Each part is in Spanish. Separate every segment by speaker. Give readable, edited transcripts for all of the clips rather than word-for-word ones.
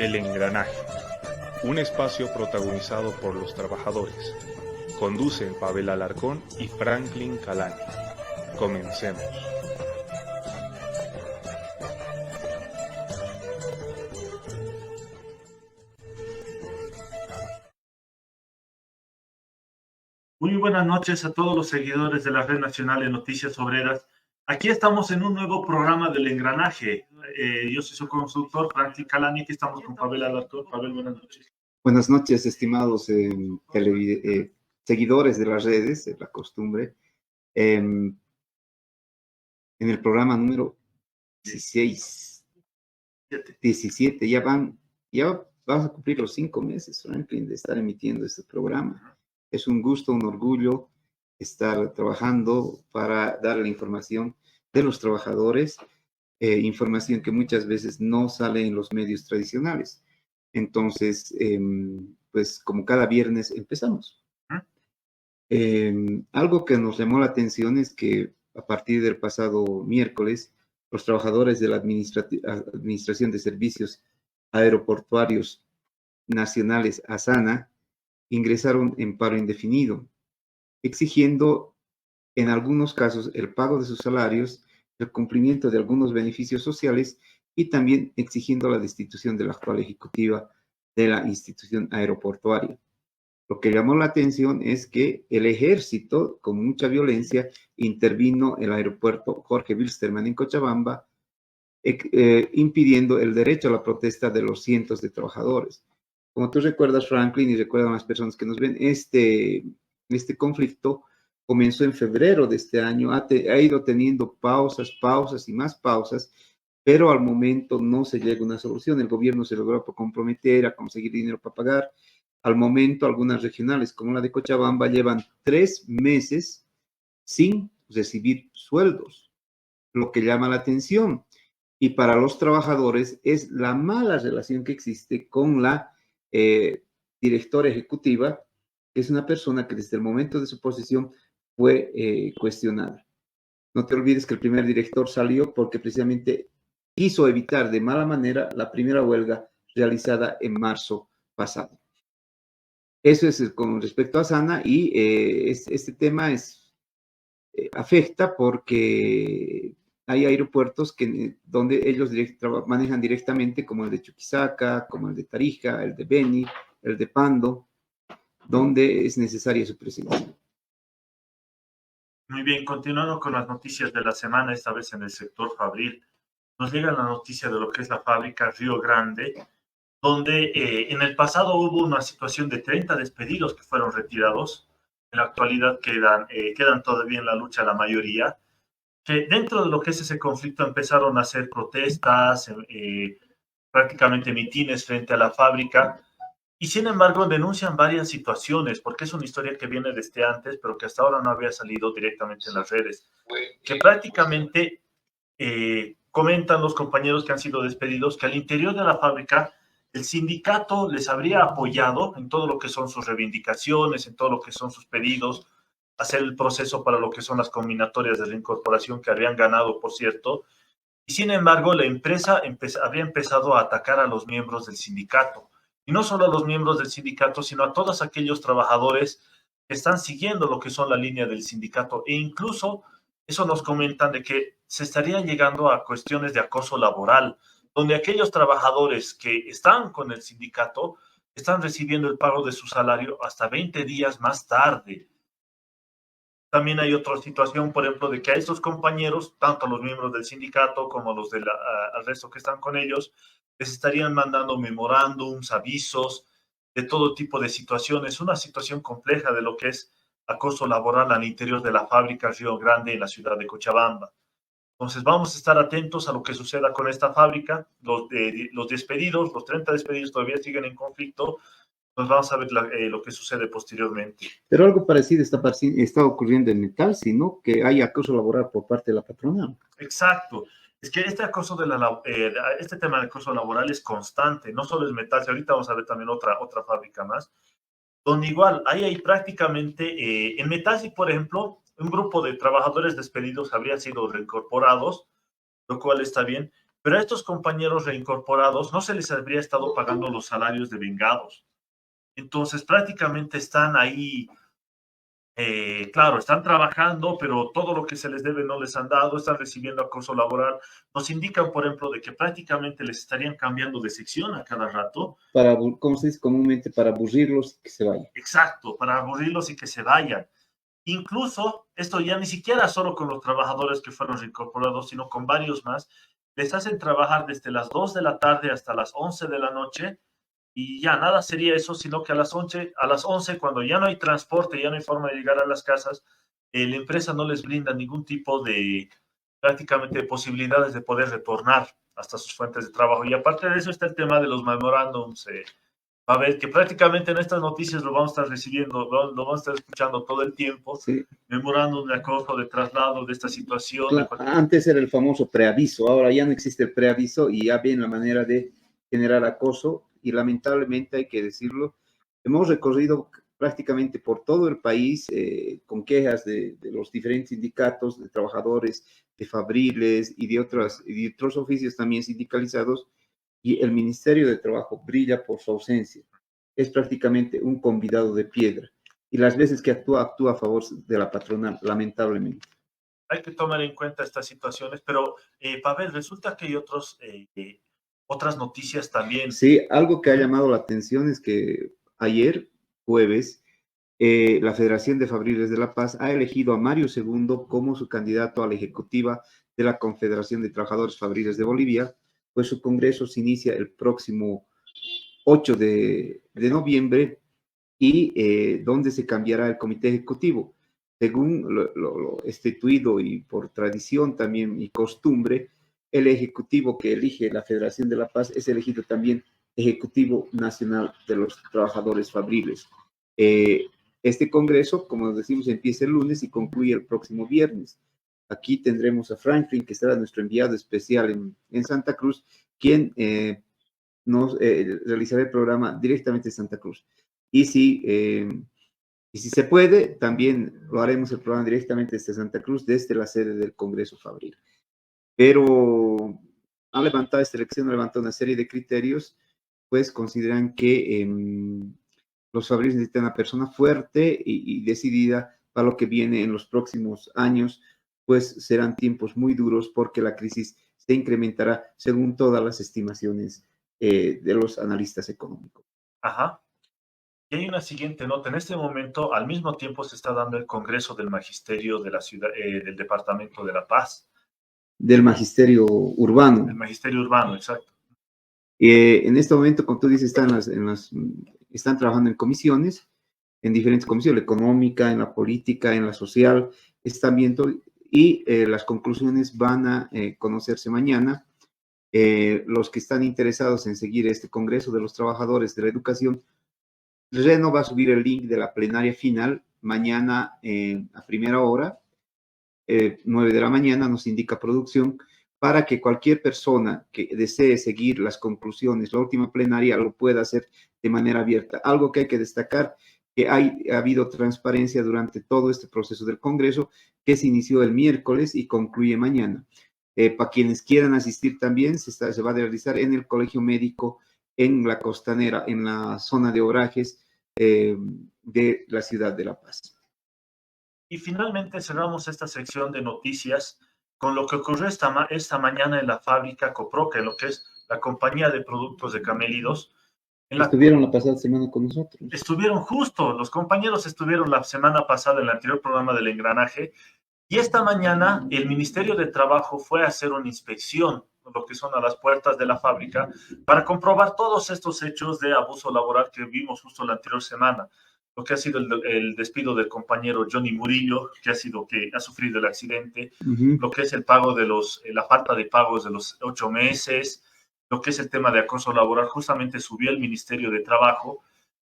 Speaker 1: El Engranaje, un espacio protagonizado por los trabajadores. Conducen Pavel Alarcón y Franklin Calani. Comencemos.
Speaker 2: Muy buenas noches a todos los seguidores de la Red Nacional de Noticias Obreras. Aquí estamos en un nuevo programa del Engranaje. Yo soy su consultor, Franklin Calani, aquí estamos con Pavel Alarcón. Pavel, buenas noches.
Speaker 3: Buenas noches, estimados seguidores de las redes, de la costumbre. En el programa número 17, ya vamos a cumplir los 5 meses, Franklin, de estar emitiendo este programa. Es un gusto, un orgullo estar trabajando para dar la información de los trabajadores, información que muchas veces no sale en los medios tradicionales. Entonces, pues como cada viernes empezamos. Algo que nos llamó la atención es que a partir del pasado miércoles, los trabajadores de la Administración de Servicios Aeroportuarios Nacionales, ASANA, ingresaron en paro indefinido, exigiendo en algunos casos el pago de sus salarios, el cumplimiento de algunos beneficios sociales y también exigiendo la destitución de la actual ejecutiva de la institución aeroportuaria. Lo que llamó la atención es que el ejército, con mucha violencia, intervino en el aeropuerto Jorge Wilstermann en Cochabamba, impidiendo el derecho a la protesta de los cientos de trabajadores. Como tú recuerdas, Franklin, y recuerdan las personas que nos ven, este conflicto comenzó en febrero de este año, ha ido teniendo pausas y más pausas, pero al momento no se llega a una solución. El gobierno se logró comprometer a conseguir dinero para pagar. Al momento, algunas regionales, como la de Cochabamba, llevan 3 meses sin recibir sueldos, lo que llama la atención. Y para los trabajadores es la mala relación que existe con la directora ejecutiva, que es una persona que desde el momento de su posición fue cuestionada. No te olvides que el primer director salió porque precisamente quiso evitar de mala manera la primera huelga realizada en marzo pasado. Eso es con respecto a ASANA y este tema afecta porque hay aeropuertos donde ellos manejan directamente, como el de Chuquisaca, como el de Tarija, el de Beni, el de Pando, donde es necesaria su presencia.
Speaker 2: Muy bien, continuando con las noticias de la semana, esta vez en el sector fabril. Nos llega la noticia de lo que es la fábrica Río Grande, donde en el pasado hubo una situación de 30 despedidos que fueron retirados. En la actualidad quedan todavía en la lucha la mayoría. Que dentro de lo que es ese conflicto empezaron a hacer protestas, prácticamente mitines frente a la fábrica, y sin embargo denuncian varias situaciones, porque es una historia que viene desde antes, pero que hasta ahora no había salido directamente en las redes, que prácticamente comentan los compañeros que han sido despedidos que al interior de la fábrica el sindicato les habría apoyado en todo lo que son sus reivindicaciones, en todo lo que son sus pedidos, hacer el proceso para lo que son las combinatorias de reincorporación que habían ganado, por cierto, y sin embargo la empresa habría empezado a atacar a los miembros del sindicato, y no solo a los miembros del sindicato, sino a todos aquellos trabajadores que están siguiendo lo que son la línea del sindicato, e incluso eso nos comentan de que se estaría llegando a cuestiones de acoso laboral, donde aquellos trabajadores que están con el sindicato están recibiendo el pago de su salario hasta 20 días más tarde. También hay otra situación, por ejemplo, de que a estos compañeros, tanto los miembros del sindicato como los al resto que están con ellos, les estarían mandando memorándums, avisos de todo tipo de situaciones. Una situación compleja de lo que es acoso laboral al interior de la fábrica Río Grande en la ciudad de Cochabamba. Entonces vamos a estar atentos a lo que suceda con esta fábrica. Los despedidos, los 30 despedidos todavía siguen en conflicto. Pues vamos a ver lo que sucede posteriormente.
Speaker 3: Pero algo parecido está ocurriendo en Metalsi, ¿no? Que hay acoso laboral por parte de la patronal.
Speaker 2: Exacto. Es que este acoso este tema de acoso laboral es constante, no solo es Metalsi, ahorita vamos a ver también otra fábrica más, donde igual hay prácticamente, en Metalsi, por ejemplo, un grupo de trabajadores despedidos habría sido reincorporados, lo cual está bien, Pero a estos compañeros reincorporados no se les habría estado pagando los salarios de vengados. Entonces prácticamente están ahí, claro, están trabajando, pero todo lo que se les debe no les han dado, están recibiendo acoso laboral. Nos indican, por ejemplo, de que prácticamente les estarían cambiando de sección a cada rato.
Speaker 3: Para, ¿cómo se dice comúnmente? Para aburrirlos y que se vayan.
Speaker 2: Exacto, para aburrirlos y que se vayan. Incluso, esto ya ni siquiera solo con los trabajadores que fueron reincorporados, sino con varios más, les hacen trabajar desde las 2 de la tarde hasta las 11 de la noche y ya nada sería eso, sino que a las 11 cuando ya no hay transporte, ya no hay forma de llegar a las casas, la empresa no les brinda ningún tipo de, prácticamente, de posibilidades de poder retornar hasta sus fuentes de trabajo. Y aparte de eso está el tema de los memorándums. A ver, que prácticamente en estas noticias lo vamos a estar recibiendo, lo vamos a estar escuchando todo el tiempo,
Speaker 3: Sí.
Speaker 2: memorándum de acoso, de traslado, de esta situación.
Speaker 3: Claro, antes era el famoso preaviso, ahora ya no existe el preaviso y ya viene la manera de generar acoso y lamentablemente hay que decirlo, hemos recorrido prácticamente por todo el país con quejas de los diferentes sindicatos, de trabajadores, de fabriles y de otros oficios también sindicalizados, y el Ministerio de Trabajo brilla por su ausencia. Es prácticamente un convidado de piedra y las veces que actúa a favor de la patronal, lamentablemente.
Speaker 2: Hay que tomar en cuenta estas situaciones, pero Pavel, resulta que hay otras noticias también.
Speaker 3: Sí, algo que ha llamado la atención es que ayer, jueves, la Federación de Fabriles de La Paz ha elegido a Mario Segundo como su candidato a la ejecutiva de la Confederación de Trabajadores Fabriles de Bolivia, pues su congreso se inicia el próximo 8 de noviembre y donde se cambiará el comité ejecutivo. Según lo instituido y por tradición también y costumbre, el ejecutivo que elige la Federación de La Paz es elegido también Ejecutivo Nacional de los Trabajadores Fabriles. Este congreso, como decimos, empieza el lunes y concluye el próximo viernes. Aquí tendremos a Franklin, que será nuestro enviado especial en Santa Cruz, quien nos realizará el programa directamente de Santa Cruz. Y si se puede, también lo haremos el programa directamente desde Santa Cruz, desde la sede del Congreso Fabril. Pero ha levantado esta elección, ha levantado una serie de criterios, pues consideran que los fabriles necesitan una persona fuerte y decidida para lo que viene en los próximos años, pues serán tiempos muy duros porque la crisis se incrementará según todas las estimaciones de los analistas económicos.
Speaker 2: Ajá. Y hay una siguiente nota. En este momento, al mismo tiempo, se está dando el Congreso del Magisterio de la ciudad, del Departamento de La Paz.
Speaker 3: Del Magisterio Urbano.
Speaker 2: El Magisterio Urbano, exacto.
Speaker 3: En este momento, como tú dices, están trabajando en comisiones, en diferentes comisiones, la económica, en la política, en la social, están viendo y las conclusiones van a conocerse mañana. Los que están interesados en seguir este Congreso de los Trabajadores de la Educación, Reno va a subir el link de la plenaria final mañana a primera hora, 9 de la mañana, nos indica producción, para que cualquier persona que desee seguir las conclusiones, la última plenaria, lo pueda hacer de manera abierta. Algo que hay que destacar, que ha habido transparencia durante todo este proceso del Congreso, que se inició el miércoles y concluye mañana. Para quienes quieran asistir también, se va a realizar en el Colegio Médico, en la Costanera, en la zona de Obrajes de la ciudad de La Paz.
Speaker 2: Y finalmente cerramos esta sección de noticias con lo que ocurrió esta mañana en la fábrica Coproca, en lo que es la compañía de productos de camélidos.
Speaker 3: Estuvieron la pasada semana con nosotros.
Speaker 2: Estuvieron justo, los compañeros estuvieron la semana pasada en el anterior programa del engranaje, y esta mañana el Ministerio de Trabajo fue a hacer una inspección, lo que son a las puertas de la fábrica, para comprobar todos estos hechos de abuso laboral que vimos justo la anterior semana. Lo que ha sido el despido del compañero Johnny Murillo, que ha sufrido el accidente, lo que es el pago de la falta de pagos de los 8 meses, lo que es el tema de acoso laboral, justamente subió el Ministerio de Trabajo.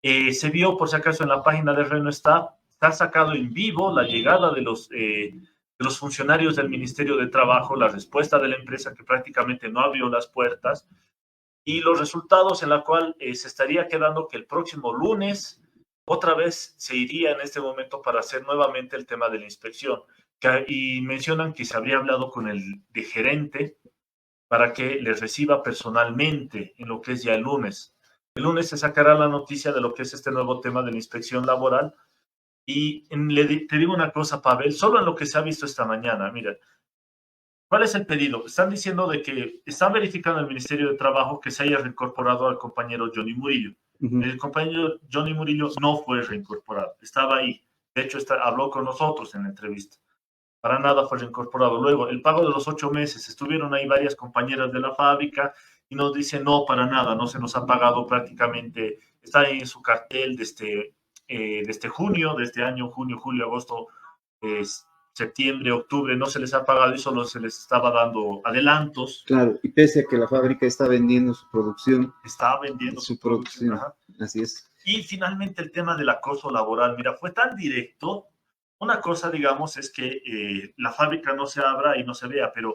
Speaker 2: Se vio, por si acaso, en la página de Reno está sacado en vivo la llegada de los funcionarios del Ministerio de Trabajo, la respuesta de la empresa que prácticamente no abrió las puertas, y los resultados en la cual se estaría quedando que el próximo lunes otra vez se iría en este momento para hacer nuevamente el tema de la inspección. Y mencionan que se habría hablado con el gerente para que les reciba personalmente en lo que es ya el lunes. El lunes se sacará la noticia de lo que es este nuevo tema de la inspección laboral. Y te digo una cosa, Pavel, solo en lo que se ha visto esta mañana, mira, ¿cuál es el pedido? Están diciendo de que están verificando el Ministerio de Trabajo que se haya reincorporado al compañero Johnny Murillo. El compañero Johnny Murillo no fue reincorporado, estaba ahí. De hecho, habló con nosotros en la entrevista. Para nada fue reincorporado. Luego, el pago de los 8 meses. Estuvieron ahí varias compañeras de la fábrica y nos dicen, no, para nada, no se nos ha pagado prácticamente. Está ahí en su cartel desde junio, de este año, junio, julio, agosto, septiembre, octubre, no se les ha pagado y solo se les estaba dando adelantos.
Speaker 3: Claro, y pese a que la fábrica está vendiendo su producción.
Speaker 2: Está vendiendo
Speaker 3: su producción. Ajá. Así es.
Speaker 2: Y finalmente el tema del acoso laboral, mira, fue tan directo. Una cosa, digamos, es que la fábrica no se abra y no se vea, pero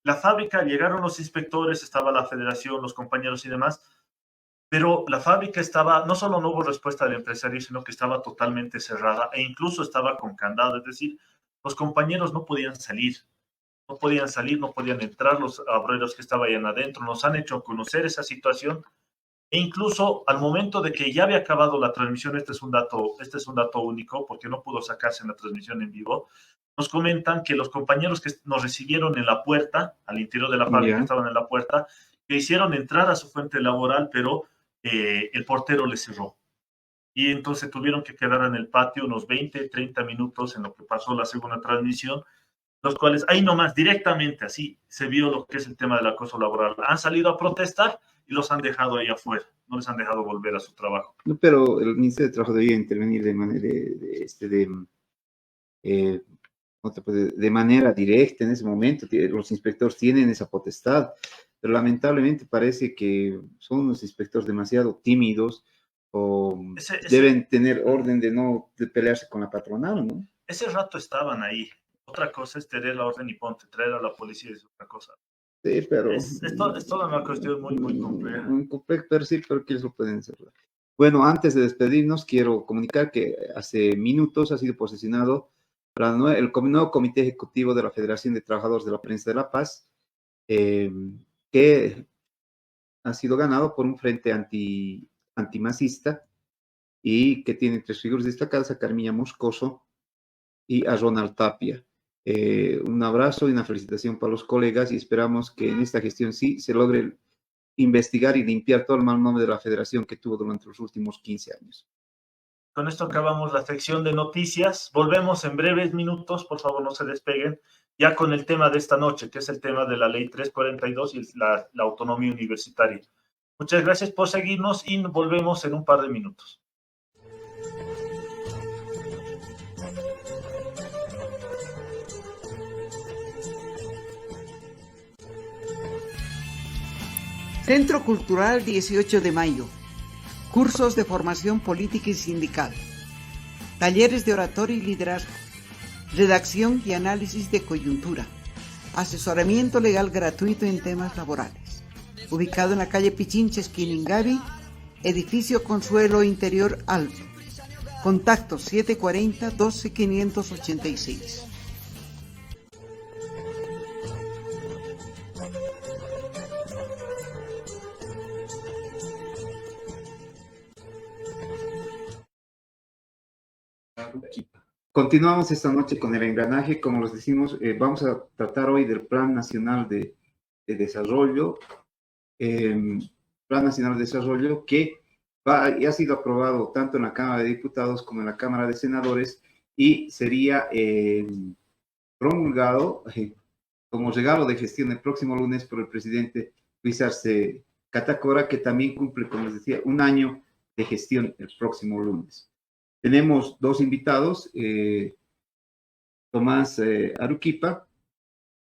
Speaker 2: la fábrica, llegaron los inspectores, estaba la federación, los compañeros y demás, pero la fábrica estaba, no solo no hubo respuesta del empresario, sino que estaba totalmente cerrada e incluso estaba con candado, es decir, los compañeros no podían salir, no podían entrar, los obreros que estaban adentro nos han hecho conocer esa situación. E incluso al momento de que ya había acabado la transmisión, este es un dato único porque no pudo sacarse en la transmisión en vivo, nos comentan que los compañeros que nos recibieron en la puerta, al interior de la fábrica, estaban en la puerta, que hicieron entrar a su fuente laboral, pero el portero les cerró. Y entonces tuvieron que quedar en el patio unos 20, 30 minutos en lo que pasó la segunda transmisión, los cuales ahí nomás directamente así se vio lo que es el tema del acoso laboral. Han salido a protestar y los han dejado ahí afuera, no les han dejado volver a su trabajo.
Speaker 3: No, pero el Ministerio de Trabajo debía intervenir de manera directa en ese momento. Los inspectores tienen esa potestad, pero lamentablemente parece que son unos inspectores demasiado tímidos o deben tener orden de pelearse con la patronal, ¿no?
Speaker 2: Ese rato estaban ahí. Otra cosa es tener la orden y ponte, traer a la policía es otra cosa.
Speaker 3: Sí, pero...
Speaker 2: Es toda una cuestión muy, muy compleja.
Speaker 3: Muy compleja, pero sí, pero que eso pueden cerrar. Bueno, antes de despedirnos, quiero comunicar que hace minutos ha sido posesionado para el nuevo Comité Ejecutivo de la Federación de Trabajadores de la Prensa de La Paz, que ha sido ganado por un frente antimacista y que tiene 3 figuras destacadas, a Carmilla Moscoso y a Ronald Tapia. Un abrazo y una felicitación para los colegas y esperamos que en esta gestión sí se logre investigar y limpiar todo el mal nombre de la federación que tuvo durante los últimos 15 años.
Speaker 2: Con esto acabamos la sección de noticias. Volvemos en breves minutos, por favor no se despeguen, ya con el tema de esta noche, que es el tema de la ley 342 y la autonomía universitaria. Muchas gracias por seguirnos y volvemos en un par de minutos.
Speaker 4: Centro Cultural 18 de Mayo. Cursos de formación política y sindical. Talleres de oratoria y liderazgo. Redacción y análisis de coyuntura. Asesoramiento legal gratuito en temas laborales. Ubicado en la calle Pichincha, esquina Ingavi, edificio Consuelo Interior Alto. Contacto 740-12-586.
Speaker 3: Continuamos esta noche con el engranaje. Como les decimos, vamos a tratar hoy del Plan Nacional de Desarrollo, Plan Nacional de Desarrollo que ya ha sido aprobado tanto en la Cámara de Diputados como en la Cámara de Senadores y sería promulgado como regalo de gestión el próximo lunes por el presidente Luis Arce Catacora, que también cumple, como les decía, un año de gestión el próximo lunes. Tenemos 2 invitados, Tomás Aruquipa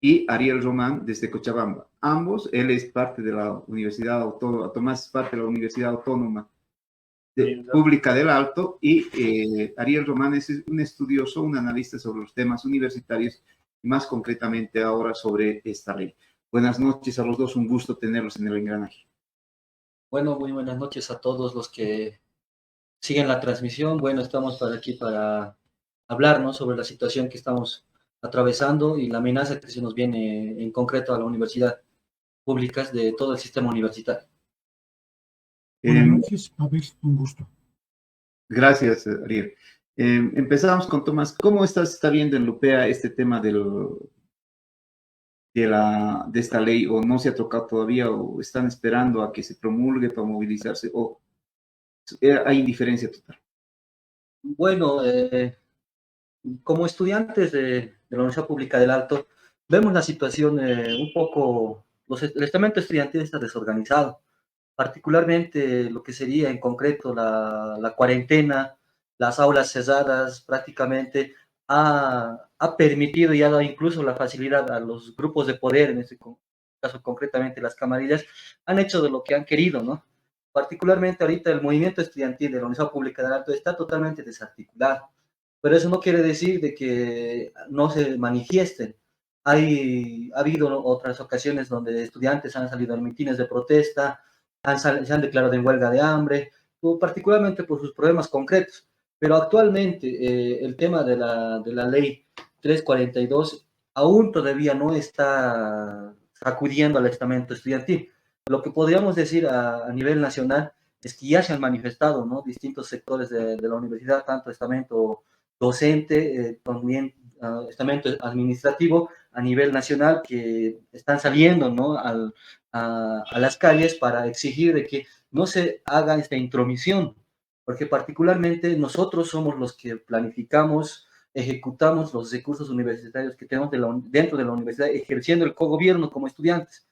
Speaker 3: y Ariel Román desde Cochabamba. Ambos, él es parte de la Universidad Autónoma, Tomás es parte de la Universidad Autónoma Pública del Alto y Ariel Román es un estudioso, un analista sobre los temas universitarios y más concretamente ahora sobre esta ley. Buenas noches a los dos, un gusto tenerlos en el engranaje.
Speaker 5: Bueno, muy buenas noches a todos los que siguen la transmisión. Bueno, estamos aquí para hablarnos sobre la situación que estamos atravesando y la amenaza que se nos viene en concreto a la universidad. públicas de todo el sistema universitario.
Speaker 6: Buenas noches, Pavel, un gusto.
Speaker 3: Gracias, Ariel. Empezamos con Tomás. ¿Cómo está viendo en Lupea este tema de esta ley? ¿O no se ha tocado todavía? ¿O están esperando a que se promulgue para movilizarse? ¿O hay indiferencia total?
Speaker 5: Bueno, como estudiantes de la Universidad Pública del Alto, vemos la situación un poco, el estamento estudiantil está desorganizado, particularmente lo que sería en concreto la cuarentena, las aulas cerradas prácticamente ha permitido y ha dado incluso la facilidad a los grupos de poder, en este caso concretamente las camarillas, han hecho de lo que han querido, ¿no? Particularmente ahorita el movimiento estudiantil de la Universidad Pública del Alto está totalmente desarticulado, pero eso no quiere decir de que no se manifiesten. Ha habido otras ocasiones donde estudiantes han salido a mitines de protesta, se han declarado en huelga de hambre, particularmente por sus problemas concretos. Pero actualmente el tema de la ley 342 aún todavía no está sacudiendo al estamento estudiantil. Lo que podríamos decir a nivel nacional es que ya se han manifestado, ¿no?, distintos sectores de la universidad, tanto estamento docente, también estamento administrativo a nivel nacional, que están saliendo, ¿no?, a las calles para exigir de que no se haga esta intromisión, porque particularmente nosotros somos los que planificamos, ejecutamos los recursos universitarios que tenemos dentro de la universidad, ejerciendo el cogobierno como estudiantes.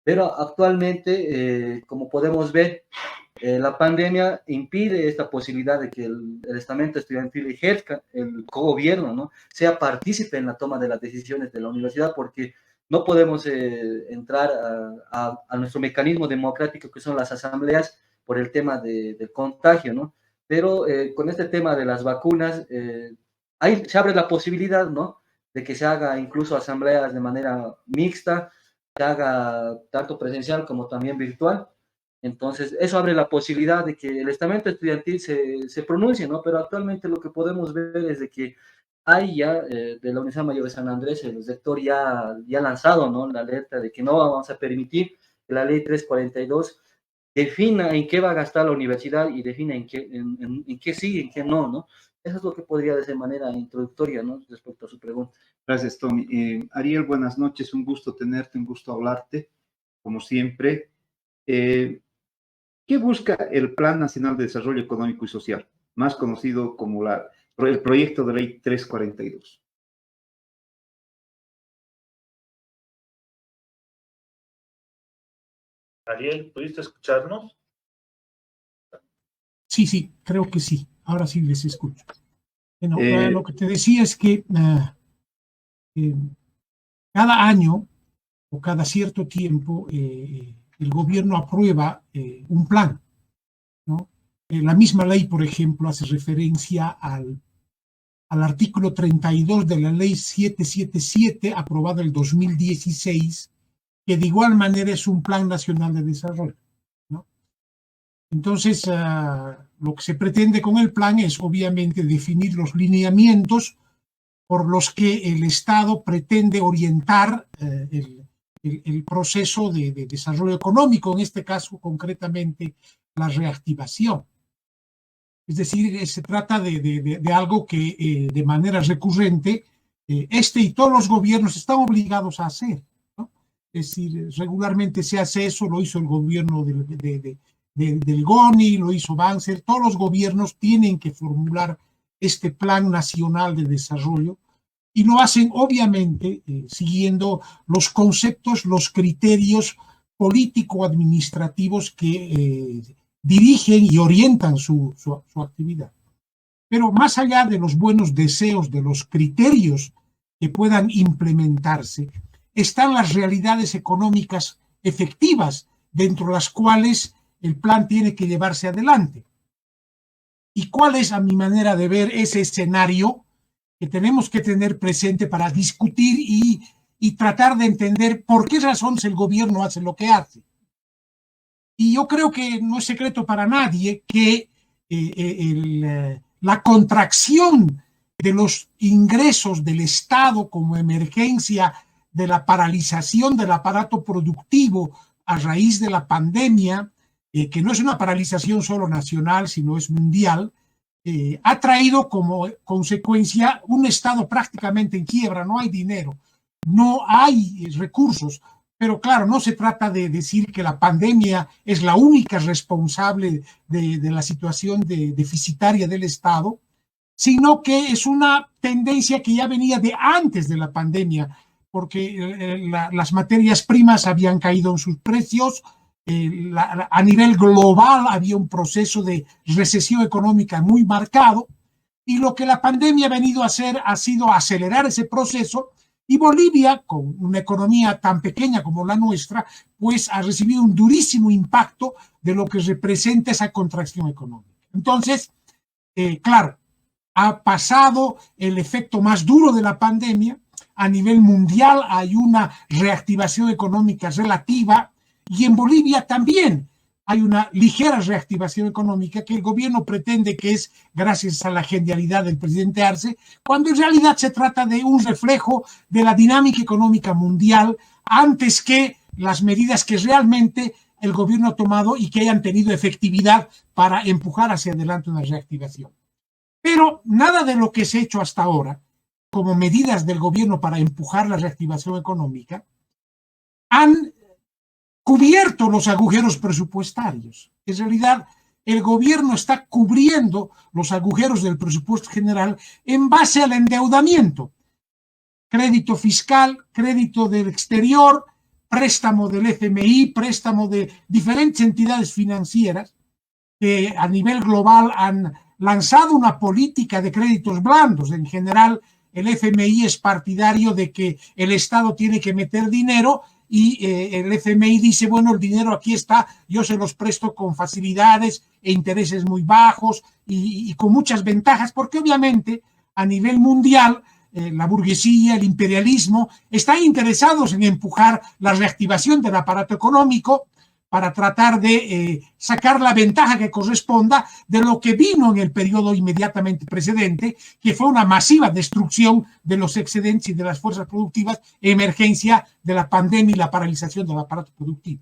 Speaker 5: Pero actualmente, como podemos ver, la pandemia impide esta posibilidad de que el estamento estudiantil ejerza el cogobierno, ¿no?, sea partícipe en la toma de las decisiones de la universidad, porque no podemos entrar a nuestro mecanismo democrático, que son las asambleas, por el tema del contagio, ¿no? Pero con este tema de las vacunas, se abre la posibilidad, ¿no?, de que se haga incluso asambleas de manera mixta, se haga tanto presencial como también virtual. Entonces, eso abre la posibilidad de que el estamento estudiantil se pronuncie, ¿no? Pero actualmente lo que podemos ver es de que hay ya, de la Universidad Mayor de San Andrés, el rector ya ha lanzado, ¿no?, la alerta de que no vamos a permitir que la ley 342 defina en qué va a gastar la universidad y defina en qué sí y en qué no, ¿no? Eso es lo que podría decir de manera introductoria, ¿no?, respecto a su pregunta.
Speaker 3: Gracias, Tommy. Ariel, buenas noches, un gusto tenerte, un gusto hablarte, como siempre. ¿Qué busca el Plan Nacional de Desarrollo Económico y Social, más conocido como el proyecto de ley 342?
Speaker 2: Ariel, ¿pudiste escucharnos?
Speaker 6: Sí, creo que sí. Ahora sí les escucho. Bueno, lo que te decía es que cada año o cada cierto tiempo el gobierno aprueba un plan, ¿no? La misma ley, por ejemplo, hace referencia al artículo 32 de la ley 777, aprobada en 2016, que de igual manera es un plan nacional de desarrollo, ¿no? Entonces, lo que se pretende con el plan es obviamente definir los lineamientos por los que el Estado pretende orientar el proceso de desarrollo económico, en este caso concretamente la reactivación. Es decir, se trata de algo que de manera recurrente y todos los gobiernos están obligados a hacer, ¿no? Es decir, regularmente se hace eso, lo hizo el gobierno del GONI, lo hizo Banzer, todos los gobiernos tienen que formular este plan nacional de desarrollo y lo hacen obviamente siguiendo los conceptos, los criterios político-administrativos que dirigen y orientan su actividad. Pero más allá de los buenos deseos, de los criterios que puedan implementarse, están las realidades económicas efectivas dentro de las cuales el plan tiene que llevarse adelante. ¿Y cuál es, a mi manera de ver, ese escenario que tenemos que tener presente para discutir y tratar de entender por qué razones el gobierno hace lo que hace? Y yo creo que no es secreto para nadie que la contracción de los ingresos del Estado como emergencia de la paralización del aparato productivo a raíz de la pandemia, que no es una paralización solo nacional, sino es mundial, ha traído como consecuencia un Estado prácticamente en quiebra. No hay dinero, no hay recursos, pero claro, no se trata de decir que la pandemia es la única responsable de la situación deficitaria del Estado, sino que es una tendencia que ya venía de antes de la pandemia, porque las materias primas habían caído en sus precios, a nivel global había un proceso de recesión económica muy marcado, y lo que la pandemia ha venido a hacer ha sido acelerar ese proceso, y Bolivia, con una economía tan pequeña como la nuestra, pues ha recibido un durísimo impacto de lo que representa esa contracción económica. Entonces, claro, ha pasado el efecto más duro de la pandemia. A nivel mundial hay una reactivación económica relativa, y en Bolivia también hay una ligera reactivación económica que el gobierno pretende que es gracias a la genialidad del presidente Arce, cuando en realidad se trata de un reflejo de la dinámica económica mundial antes que las medidas que realmente el gobierno ha tomado y que hayan tenido efectividad para empujar hacia adelante una reactivación. Pero nada de lo que se ha hecho hasta ahora como medidas del gobierno para empujar la reactivación económica han cubierto los agujeros presupuestarios. En realidad, el gobierno está cubriendo los agujeros del presupuesto general en base al endeudamiento. Crédito fiscal, crédito del exterior, préstamo del FMI, préstamo de diferentes entidades financieras que a nivel global han lanzado una política de créditos blandos. En general, el FMI es partidario de que el Estado tiene que meter dinero y el FMI dice, bueno, el dinero aquí está, yo se los presto con facilidades e intereses muy bajos y con muchas ventajas, porque obviamente a nivel mundial la burguesía, el imperialismo, están interesados en empujar la reactivación del aparato económico para tratar de sacar la ventaja que corresponda de lo que vino en el periodo inmediatamente precedente, que fue una masiva destrucción de los excedentes y de las fuerzas productivas, emergencia de la pandemia y la paralización del aparato productivo.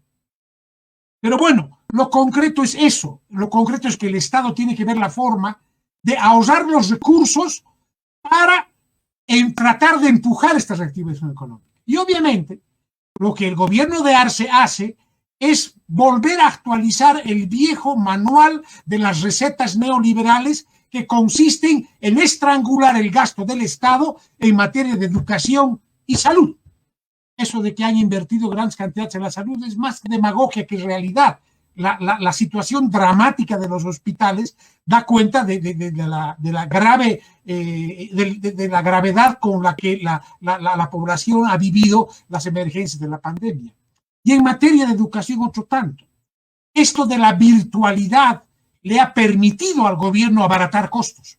Speaker 6: Pero bueno, lo concreto es eso, lo concreto es que el Estado tiene que ver la forma de ahorrar los recursos para tratar de empujar esta reactivación económica. Y obviamente, lo que el gobierno de Arce hace es volver a actualizar el viejo manual de las recetas neoliberales que consisten en estrangular el gasto del Estado en materia de educación y salud. Eso de que han invertido grandes cantidades en la salud es más demagogia que realidad. La situación dramática de los hospitales da cuenta de la gravedad con la que la población ha vivido las emergencias de la pandemia. Y en materia de educación, otro tanto. Esto de la virtualidad le ha permitido al gobierno abaratar costos.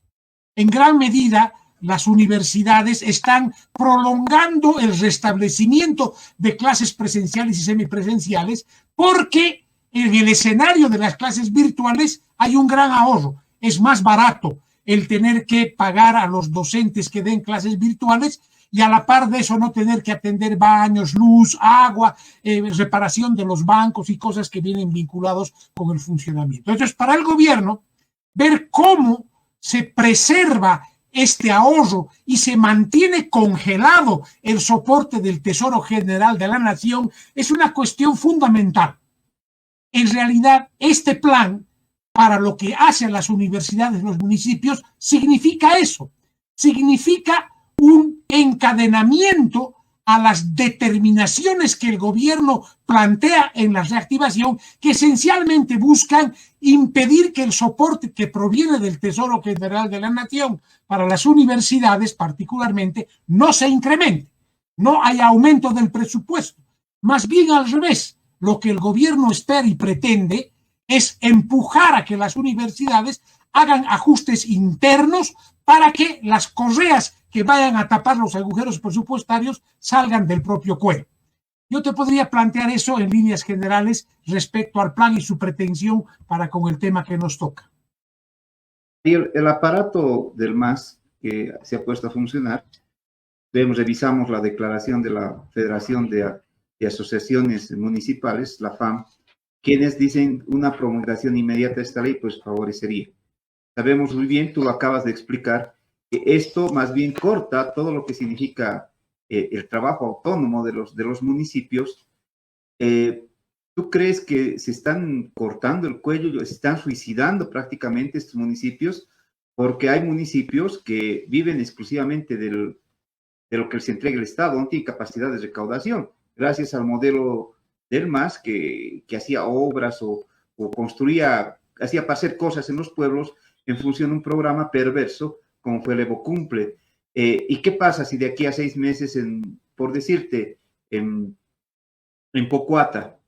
Speaker 6: En gran medida, las universidades están prolongando el restablecimiento de clases presenciales y semipresenciales porque en el escenario de las clases virtuales hay un gran ahorro. Es más barato el tener que pagar a los docentes que den clases virtuales y a la par de eso no tener que atender baños, luz, agua, reparación de los bancos y cosas que vienen vinculados con el funcionamiento. Entonces, para el gobierno, ver cómo se preserva este ahorro y se mantiene congelado el soporte del Tesoro General de la Nación es una cuestión fundamental. En realidad, este plan, para lo que hace a las universidades y los municipios, significa eso. Significa un encadenamiento a las determinaciones que el gobierno plantea en la reactivación, que esencialmente buscan impedir que el soporte que proviene del Tesoro General de la Nación para las universidades particularmente no se incremente, no hay aumento del presupuesto. Más bien al revés, lo que el gobierno espera y pretende es empujar a que las universidades hagan ajustes internos para que las correas que vayan a tapar los agujeros presupuestarios salgan del propio cuero. Yo te podría plantear eso en líneas generales respecto al plan y su pretensión para con el tema que nos toca.
Speaker 3: Y el aparato del MAS que se ha puesto a funcionar revisamos la declaración de la Federación de Asociaciones Municipales, la FAM, quienes dicen una promulgación inmediata de esta ley, pues favorecería. Sabemos muy bien, tú lo acabas de explicar, que esto más bien corta todo lo que significa el trabajo autónomo de los municipios. ¿Tú crees que se están cortando el cuello, se están suicidando prácticamente estos municipios? Porque hay municipios que viven exclusivamente de lo que les entrega el Estado, no tienen capacidad de recaudación, gracias al modelo del MAS que hacía obras o hacía para hacer cosas en los pueblos en función de un programa perverso como fue el Evo Cumple. ¿Y qué pasa si de aquí a 6 meses, por decirte, en Pocuata,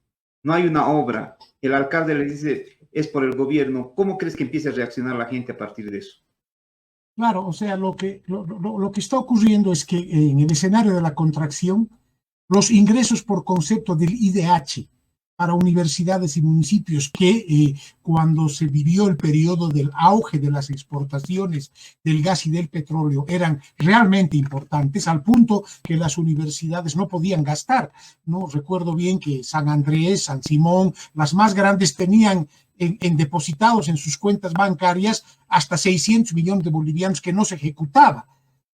Speaker 3: no hay una obra, el alcalde le dice, es por el gobierno? ¿Cómo crees que empiece a reaccionar la gente a partir de eso?
Speaker 6: Claro, o sea, lo que está ocurriendo es que en el escenario de la contracción, los ingresos por concepto del IDH para universidades y municipios que cuando se vivió el periodo del auge de las exportaciones del gas y del petróleo eran realmente importantes, al punto que las universidades no podían gastar, ¿no? Recuerdo bien que San Andrés, San Simón, las más grandes tenían en depositados en sus cuentas bancarias hasta 600 millones de bolivianos que no se ejecutaba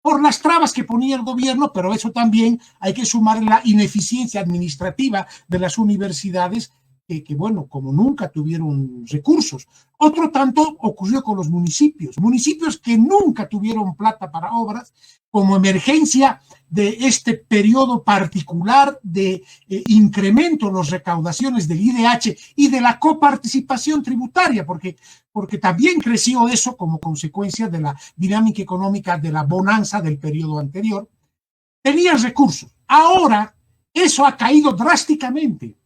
Speaker 6: por las trabas que ponía el gobierno, pero eso también hay que sumar la ineficiencia administrativa de las universidades que bueno, como nunca tuvieron recursos. Otro tanto ocurrió con los municipios que nunca tuvieron plata para obras, como emergencia de este periodo particular de incremento en las recaudaciones del IDH y de la coparticipación tributaria, porque también creció eso como consecuencia de la dinámica económica de la bonanza del periodo anterior. Tenían recursos. Ahora eso ha caído drásticamente.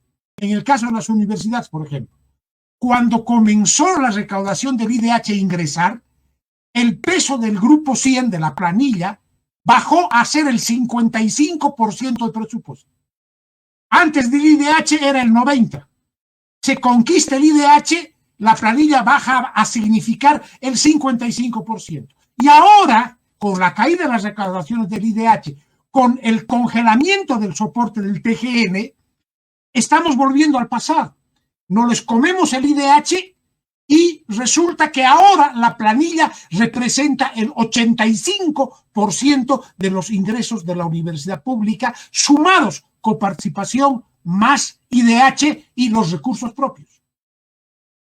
Speaker 6: En el caso de las universidades, por ejemplo, cuando comenzó la recaudación del IDH a ingresar, el peso del grupo 100 de la planilla bajó a ser el 55% del presupuesto. Antes del IDH era el 90%. Se conquista el IDH, la planilla baja a significar el 55%. Y ahora, con la caída de las recaudaciones del IDH, con el congelamiento del soporte del TGN, estamos volviendo al pasado. No les comemos el IDH y resulta que ahora la planilla representa el 85% de los ingresos de la universidad pública, sumados coparticipación más IDH y los recursos propios.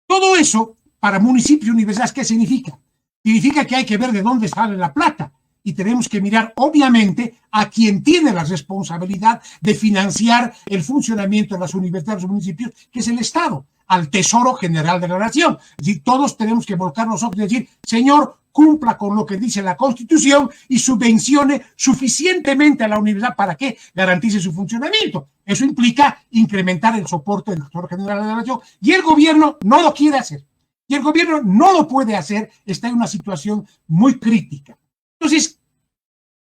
Speaker 6: Todo eso, para municipios y universidades, ¿qué significa? Significa que hay que ver de dónde sale la plata. Y tenemos que mirar, obviamente, a quien tiene la responsabilidad de financiar el funcionamiento de las universidades y municipios, que es el Estado, al Tesoro General de la Nación. Es decir, todos tenemos que volcar los ojos y decir, señor, cumpla con lo que dice la Constitución y subvencione suficientemente a la universidad para que garantice su funcionamiento. Eso implica incrementar el soporte del Tesoro General de la Nación, y el gobierno no lo quiere hacer. Y el gobierno no lo puede hacer, está en una situación muy crítica. Entonces,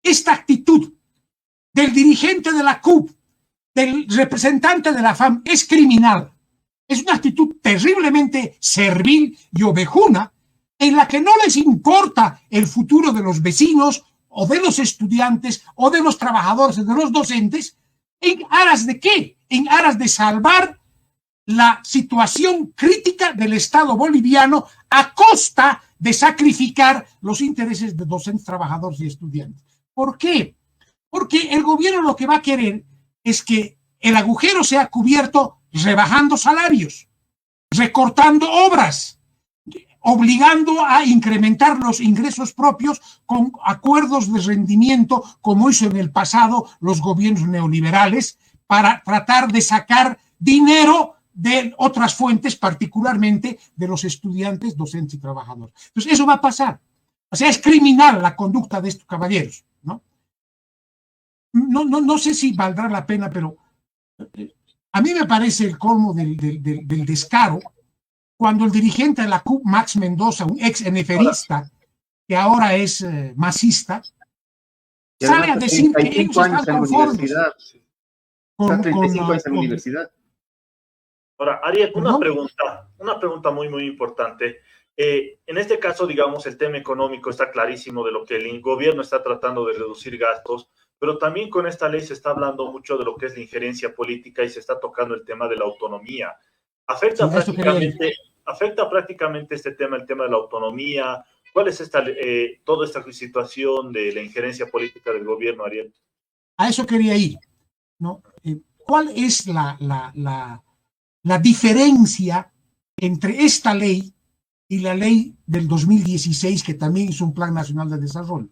Speaker 6: esta actitud del dirigente de la CUP, del representante de la FAM, es criminal. Es una actitud terriblemente servil y ovejuna, en la que no les importa el futuro de los vecinos o de los estudiantes o de los trabajadores o de los docentes. ¿En aras de qué? En aras de salvar la situación crítica del Estado boliviano a costa de sacrificar los intereses de docentes, trabajadores y estudiantes. ¿Por qué? Porque el gobierno lo que va a querer es que el agujero sea cubierto rebajando salarios, recortando obras, obligando a incrementar los ingresos propios con acuerdos de rendimiento, como hizo en el pasado los gobiernos neoliberales, para tratar de sacar dinero de otras fuentes, particularmente de los estudiantes, docentes y trabajadores. Entonces, eso va a pasar. O sea, es criminal la conducta de estos caballeros, ¿no? No sé si valdrá la pena, pero a mí me parece el colmo del descaro cuando el dirigente de la CUP, Max Mendoza, un ex NFRista, que ahora es masista, sale a decir que ellos están conformes
Speaker 3: con 35 años en la universidad.
Speaker 2: Ahora, Ariel, una pregunta muy, muy importante. En este caso, digamos, el tema económico está clarísimo de lo que el gobierno está tratando de reducir gastos, pero también con esta ley se está hablando mucho de lo que es la injerencia política y se está tocando el tema de la autonomía. ¿Afecta,
Speaker 6: Sí,
Speaker 2: afecta prácticamente este tema, el tema de la autonomía? ¿Cuál es toda esta situación de la injerencia política del gobierno, Ariel?
Speaker 6: A eso quería ir, ¿no? ¿Cuál es la diferencia entre esta ley y la ley del 2016, que también es un Plan Nacional de Desarrollo?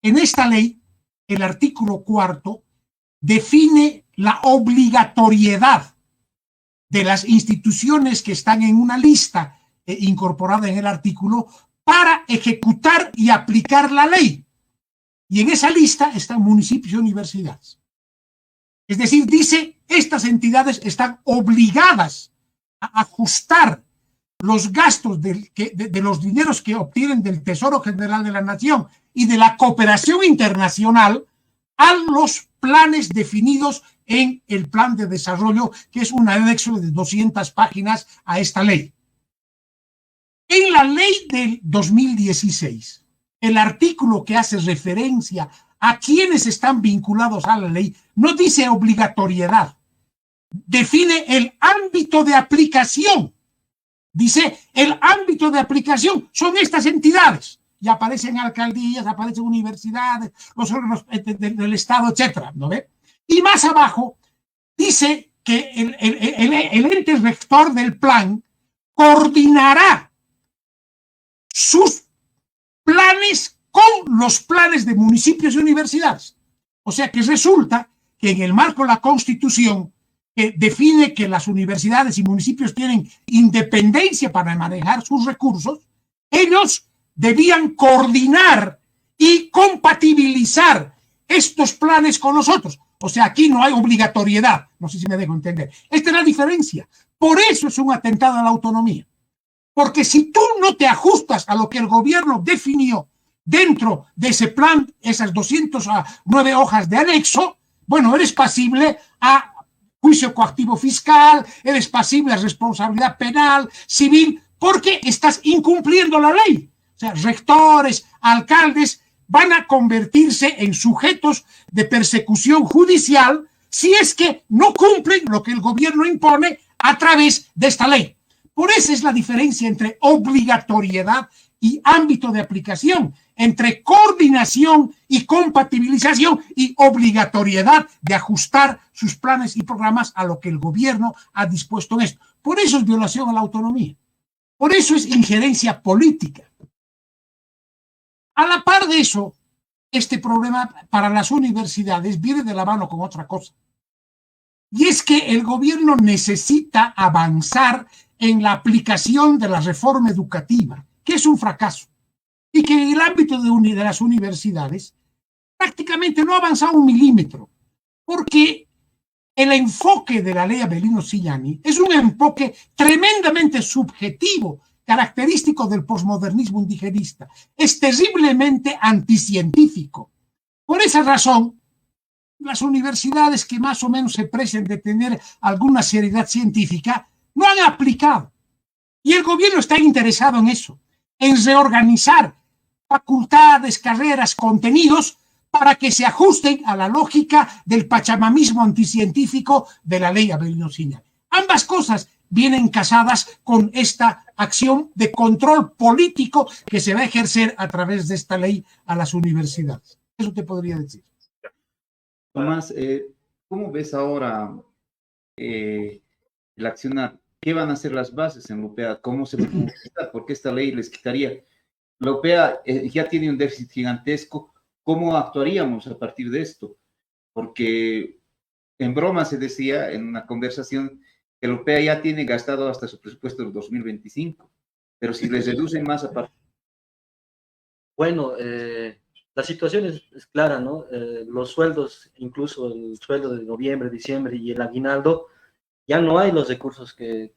Speaker 6: En esta ley, el artículo 4 define la obligatoriedad de las instituciones que están en una lista incorporada en el artículo para ejecutar y aplicar la ley. Y en esa lista están municipios y universidades. Es decir, dice, estas entidades están obligadas a ajustar los gastos de los dineros que obtienen del Tesoro General de la Nación y de la cooperación internacional a los planes definidos en el Plan de Desarrollo, que es un anexo de 200 páginas a esta ley. En la ley del 2016, el artículo que hace referencia a quienes están vinculados a la ley no dice obligatoriedad, define el ámbito de aplicación. Dice, el ámbito de aplicación son estas entidades. Y aparecen alcaldías, aparecen universidades, los órganos del Estado, etcétera, ¿no ve? Y más abajo dice que el ente rector del plan coordinará sus planes con los planes de municipios y universidades. O sea que resulta que en el marco de la Constitución, que define que las universidades y municipios tienen independencia para manejar sus recursos, ellos debían coordinar y compatibilizar estos planes con nosotros. O sea, aquí no hay obligatoriedad. No sé si me dejo entender. Esta es la diferencia. Por eso es un atentado a la autonomía. Porque si tú no te ajustas a lo que el gobierno definió dentro de ese plan, esas 209 hojas de anexo, bueno, eres pasible a juicio coactivo fiscal, eres pasible a responsabilidad penal, civil, porque estás incumpliendo la ley. O sea, rectores, alcaldes van a convertirse en sujetos de persecución judicial si es que no cumplen lo que el gobierno impone a través de esta ley. Por eso es la diferencia entre obligatoriedad y ámbito de aplicación, entre coordinación y compatibilización y obligatoriedad de ajustar sus planes y programas a lo que el gobierno ha dispuesto en esto. Por eso es violación a la autonomía. Por eso es injerencia política. A la par de eso, este problema para las universidades viene de la mano con otra cosa. Y es que el gobierno necesita avanzar en la aplicación de la reforma educativa, que es un fracaso, y que en el ámbito de las universidades prácticamente no ha avanzado un milímetro, porque el enfoque de la ley Avelino Sillani es un enfoque tremendamente subjetivo, característico del posmodernismo indigenista. Es terriblemente anticientífico. Por esa razón, las universidades que más o menos se precian de tener alguna seriedad científica no han aplicado. Y el gobierno está interesado en eso, en reorganizar facultades, carreras, contenidos para que se ajusten a la lógica del pachamamismo anticientífico de la ley Avelino Sillani. Ambas cosas vienen casadas con esta acción de control político que se va a ejercer a través de esta ley a las universidades. Eso te podría decir.
Speaker 3: Tomás, ¿cómo ves ahora la acción? ¿Qué van a ser las bases en la UPEA? ¿Cómo se va a implementar? Porque esta ley les quitaría. La UPEA ya tiene un déficit gigantesco. ¿Cómo actuaríamos a partir de esto? Porque en broma se decía en una conversación que la UPEA ya tiene gastado hasta su presupuesto del 2025, pero si les reducen más a partir...
Speaker 5: Bueno, la situación es clara, ¿no? Los sueldos, incluso el sueldo de noviembre, diciembre y el aguinaldo, ya no hay los recursos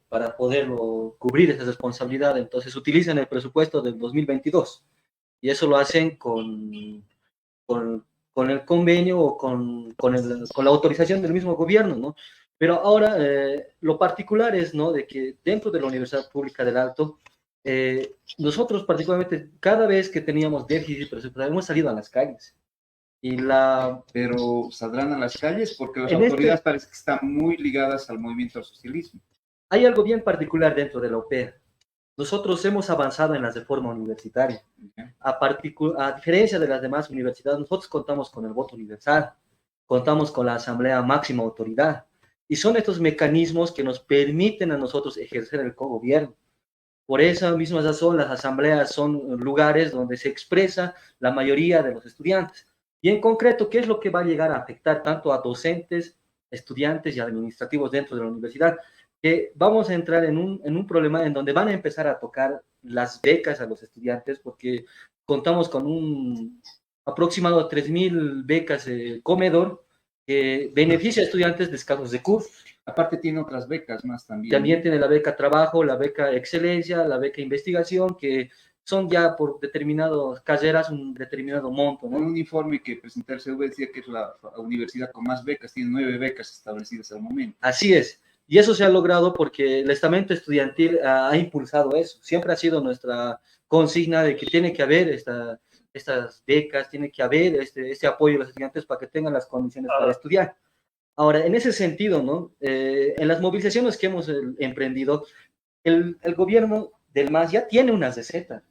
Speaker 5: para poderlo cubrir esa responsabilidad, entonces utilizan el presupuesto del 2022 y eso lo hacen con el convenio o con la autorización del mismo gobierno, ¿no? Pero ahora lo particular es, ¿no?, de que dentro de la Universidad Pública del Alto, nosotros particularmente, cada vez que teníamos déficit presupuestario, hemos salido a las calles. Y la...
Speaker 3: Pero saldrán a las calles porque las
Speaker 5: En
Speaker 3: autoridades parece que están muy ligadas al movimiento al socialismo.
Speaker 5: Hay algo bien particular dentro de la UPEA. Nosotros hemos avanzado en la reforma universitaria. A diferencia de las demás universidades, nosotros contamos con el voto universal, contamos con la Asamblea Máxima Autoridad, y son estos mecanismos que nos permiten a nosotros ejercer el cogobierno. Por esa misma razón, las asambleas son lugares donde se expresa la mayoría de los estudiantes. Y en concreto, ¿qué es lo que va a llegar a afectar tanto a docentes, estudiantes y administrativos dentro de la universidad? Que vamos a entrar en un problema en donde van a empezar a tocar las becas a los estudiantes, porque contamos con un aproximado de 3.000 becas comedor que beneficia a estudiantes de escasos recursos.
Speaker 3: Aparte tiene otras becas más también.
Speaker 5: También tiene la beca trabajo, la beca excelencia, la beca investigación, que son ya por determinadas carreras un determinado monto, ¿no?
Speaker 3: Un informe que presentó el CV decía que es la universidad con más becas, tiene 9 becas establecidas al momento.
Speaker 5: Así es. Y eso se ha logrado porque el estamento estudiantil ha impulsado eso. Siempre ha sido nuestra consigna de que tiene que haber estas becas, tiene que haber este apoyo a los estudiantes para que tengan las condiciones para estudiar. Ahora, en ese sentido, ¿no? En las movilizaciones que hemos emprendido, el gobierno del MAS ya tiene una receta.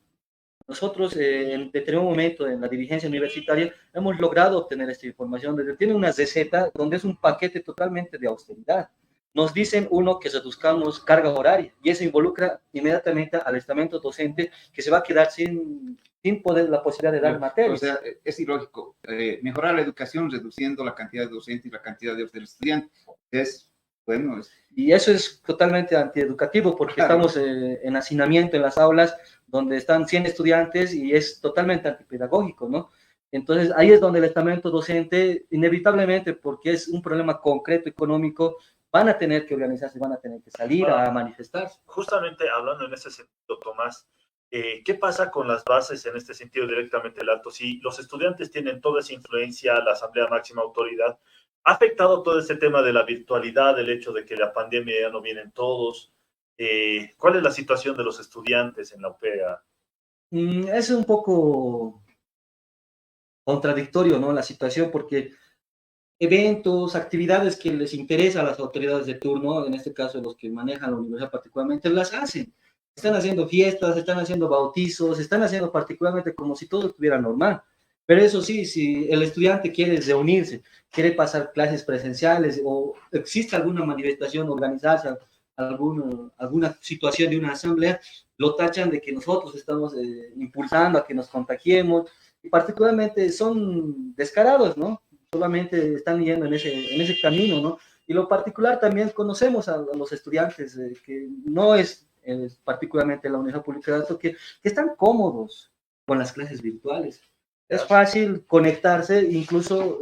Speaker 5: Nosotros, en determinado momento, en la dirigencia universitaria, hemos logrado obtener esta información. Tiene una receta donde es un paquete totalmente de austeridad. Nos dicen, uno, que reduzcamos carga horaria, y eso involucra inmediatamente al estamento docente, que se va a quedar sin poder la posibilidad de dar materias.
Speaker 3: O sea, es ilógico. Mejorar la educación reduciendo la cantidad de docentes y la cantidad de estudiantes. Es, bueno...
Speaker 5: Y eso es totalmente antieducativo, porque claro, estamos en hacinamiento en las aulas, donde están 100 estudiantes, y es totalmente antipedagógico, ¿no? Entonces, ahí es donde el estamento docente, inevitablemente, porque es un problema concreto económico, van a tener que organizarse, van a tener que salir a manifestarse.
Speaker 2: Justamente hablando en ese sentido, Tomás, ¿qué pasa con las bases en este sentido directamente del alto? Si los estudiantes tienen toda esa influencia, la Asamblea Máxima Autoridad, ¿ha afectado todo este tema de la virtualidad, el hecho de que la pandemia ya no vienen todos? ¿Cuál es la situación de los estudiantes en la UPEA?
Speaker 5: Es un poco contradictorio, ¿no? La situación, porque eventos, actividades que les interesa a las autoridades de turno, en este caso los que manejan la universidad particularmente, las hacen. Están haciendo fiestas, están haciendo bautizos, están haciendo particularmente como si todo estuviera normal. Pero eso sí, si el estudiante quiere reunirse, quiere pasar clases presenciales o existe alguna manifestación, organizarse, alguna situación de una asamblea, lo tachan de que nosotros estamos impulsando a que nos contagiemos, y particularmente son descarados, ¿no? Solamente están yendo en ese camino, ¿no? Y lo particular también conocemos a los estudiantes, que no es particularmente la Universidad Pública de Alto, que están cómodos con las clases virtuales. Es fácil conectarse, incluso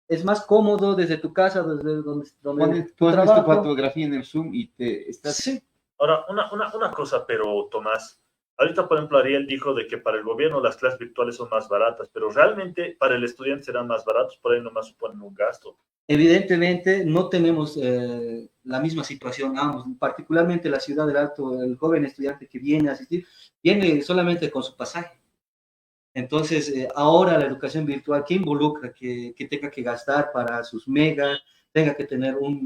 Speaker 5: es más cómodo desde tu casa, desde donde
Speaker 3: tú pones tu fotografía en el Zoom y te estás...
Speaker 5: Sí.
Speaker 2: Ahora, una cosa, pero Tomás, ahorita, por ejemplo, Ariel dijo de que para el gobierno las clases virtuales son más baratas, pero realmente para el estudiante serán más baratos, por ahí nomás suponen un gasto.
Speaker 5: Evidentemente no tenemos la misma situación ambos, particularmente la Ciudad del Alto, el joven estudiante que viene a asistir, viene solamente con su pasaje. Entonces, ahora la educación virtual, ¿qué involucra? Que tenga que gastar para sus megas, tenga que tener un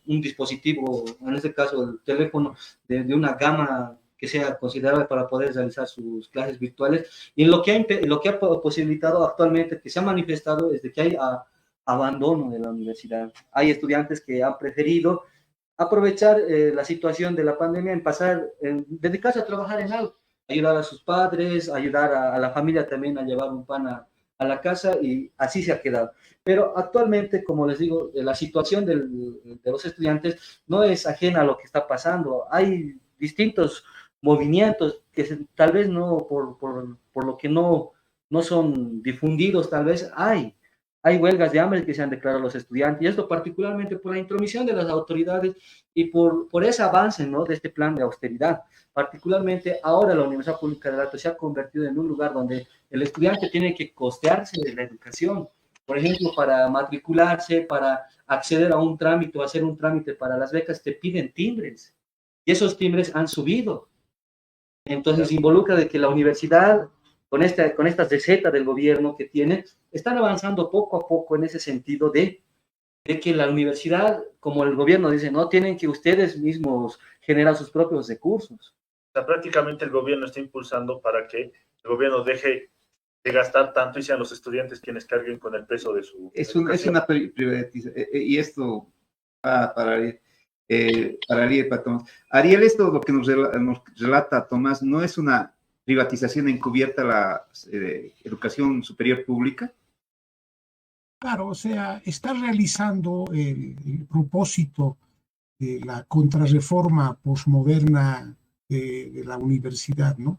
Speaker 5: dispositivo, en este caso el teléfono, de una gama que sea considerable para poder realizar sus clases virtuales. Y lo que ha posibilitado actualmente, que se ha manifestado, es de que hay abandono de la universidad. Hay estudiantes que han preferido aprovechar la situación de la pandemia en dedicarse a trabajar en algo, ayudar a sus padres, ayudar a la familia también a llevar un pan a la casa, y así se ha quedado. Pero actualmente, como les digo, la situación de los estudiantes no es ajena a lo que está pasando. Hay distintos movimientos que tal vez no, por lo que no son difundidos, tal vez hay huelgas de hambre que se han declarado los estudiantes, y esto particularmente por la intromisión de las autoridades y por ese avance, ¿no?, de este plan de austeridad. Particularmente ahora la Universidad Pública del Alto se ha convertido en un lugar donde el estudiante tiene que costearse de la educación. Por ejemplo, para matricularse, para acceder a un trámite o hacer un trámite para las becas, te piden timbres, y esos timbres han subido. Entonces involucra de que la universidad con esta receta del gobierno que tiene, están avanzando poco a poco en ese sentido de que la universidad, como el gobierno dice, no tienen que ustedes mismos generar sus propios recursos.
Speaker 2: O sea, prácticamente el gobierno está impulsando para que el gobierno deje de gastar tanto y sean los estudiantes quienes carguen con el peso de su educación.
Speaker 3: Es una privatización, y esto para Ariel y para Tomás. Ariel, esto lo que nos relata Tomás, ¿no es una privatización encubierta la educación superior pública?
Speaker 6: Claro, o sea, está realizando el propósito de la contrarreforma posmoderna de la universidad, ¿no?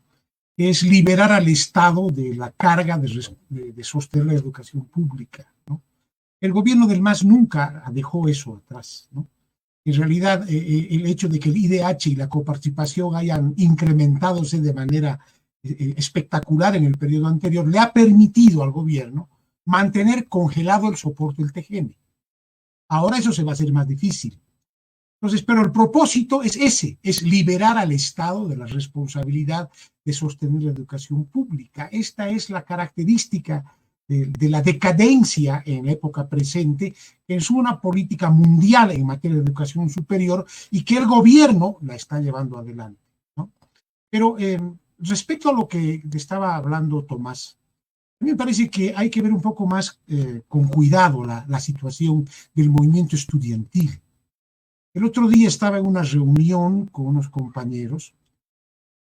Speaker 6: Es liberar al Estado de la carga de sostener la educación pública, ¿no? El gobierno del MAS nunca dejó eso atrás, ¿no? En realidad, el hecho de que el IDH y la coparticipación hayan incrementadose de manera espectacular en el periodo anterior le ha permitido al gobierno mantener congelado el soporte del TGN. Ahora eso se va a hacer más difícil. Entonces, pero el propósito es ese, es liberar al Estado de la responsabilidad de sostener la educación pública. Esta es la característica de la decadencia en la época presente, que es una política mundial en materia de educación superior y que el gobierno la está llevando adelante, ¿no? Pero respecto a lo que estaba hablando Tomás, a mí me parece que hay que ver un poco más con cuidado la situación del movimiento estudiantil. El otro día estaba en una reunión con unos compañeros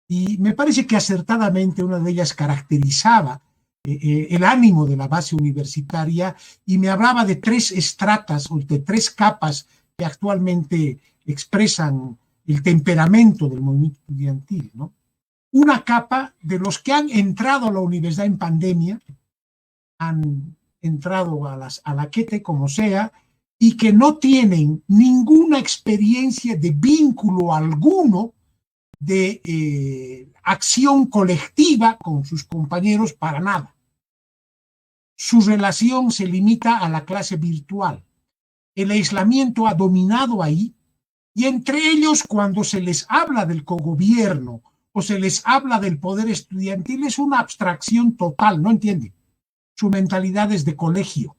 Speaker 6: y me parece que acertadamente una de ellas caracterizaba el ánimo de la base universitaria y me hablaba de 3 estratas o de 3 capas que actualmente expresan el temperamento del movimiento estudiantil, ¿no? Una capa de los que han entrado a la universidad en pandemia, han entrado a la QT como sea, y que no tienen ninguna experiencia de vínculo alguno de acción colectiva con sus compañeros para nada. Su relación se limita a la clase virtual. El aislamiento ha dominado ahí y entre ellos cuando se les habla del cogobierno o se les habla del poder estudiantil es una abstracción total, ¿no entienden? Su mentalidad es de colegio.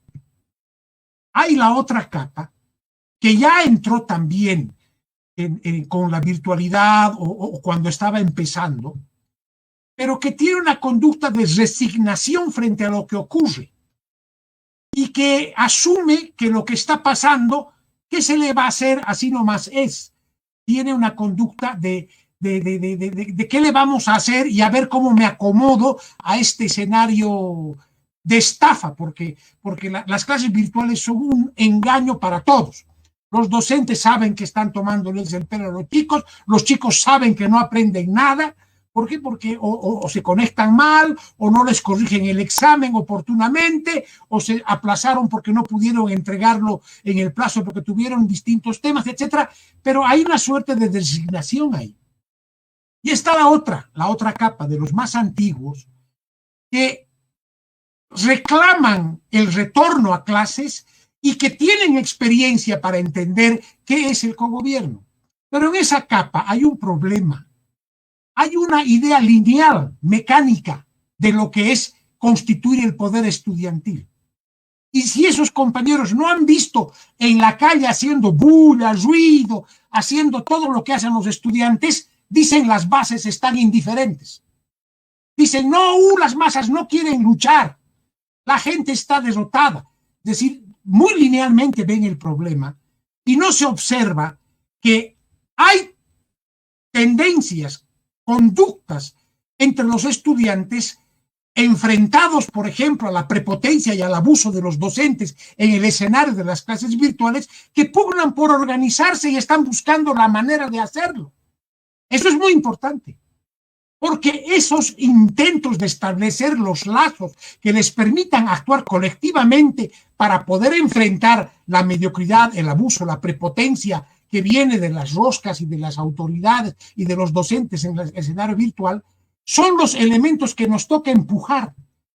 Speaker 6: Hay la otra capa que ya entró también con la virtualidad o cuando estaba empezando, pero que tiene una conducta de resignación frente a lo que ocurre y que asume que lo que está pasando, ¿qué se le va a hacer? Así nomás es. Tiene una conducta de qué le vamos a hacer y a ver cómo me acomodo a este escenario de estafa, porque las clases virtuales son un engaño para todos. Los docentes saben que están tomándoles el pelo a los chicos saben que no aprenden nada. ¿Por qué? Porque o se conectan mal, o no les corrigen el examen oportunamente, o se aplazaron porque no pudieron entregarlo en el plazo porque tuvieron distintos temas, etcétera. Pero hay una suerte de designación ahí. Y está la otra capa de los más antiguos que reclaman el retorno a clases y que tienen experiencia para entender qué es el cogobierno. Pero en esa capa hay un problema. Hay una idea lineal, mecánica, de lo que es constituir el poder estudiantil. Y si esos compañeros no han visto en la calle haciendo bulla, ruido, haciendo todo lo que hacen los estudiantes, dicen las bases están indiferentes. Dicen, no, las masas no quieren luchar. La gente está derrotada. Es decir, muy linealmente ven el problema y no se observa que hay tendencias, conductas entre los estudiantes enfrentados, por ejemplo, a la prepotencia y al abuso de los docentes en el escenario de las clases virtuales, que pugnan por organizarse y están buscando la manera de hacerlo. Eso es muy importante, porque esos intentos de establecer los lazos que les permitan actuar colectivamente para poder enfrentar la mediocridad, el abuso, la prepotencia que viene de las roscas y de las autoridades y de los docentes en el escenario virtual, son los elementos que nos toca empujar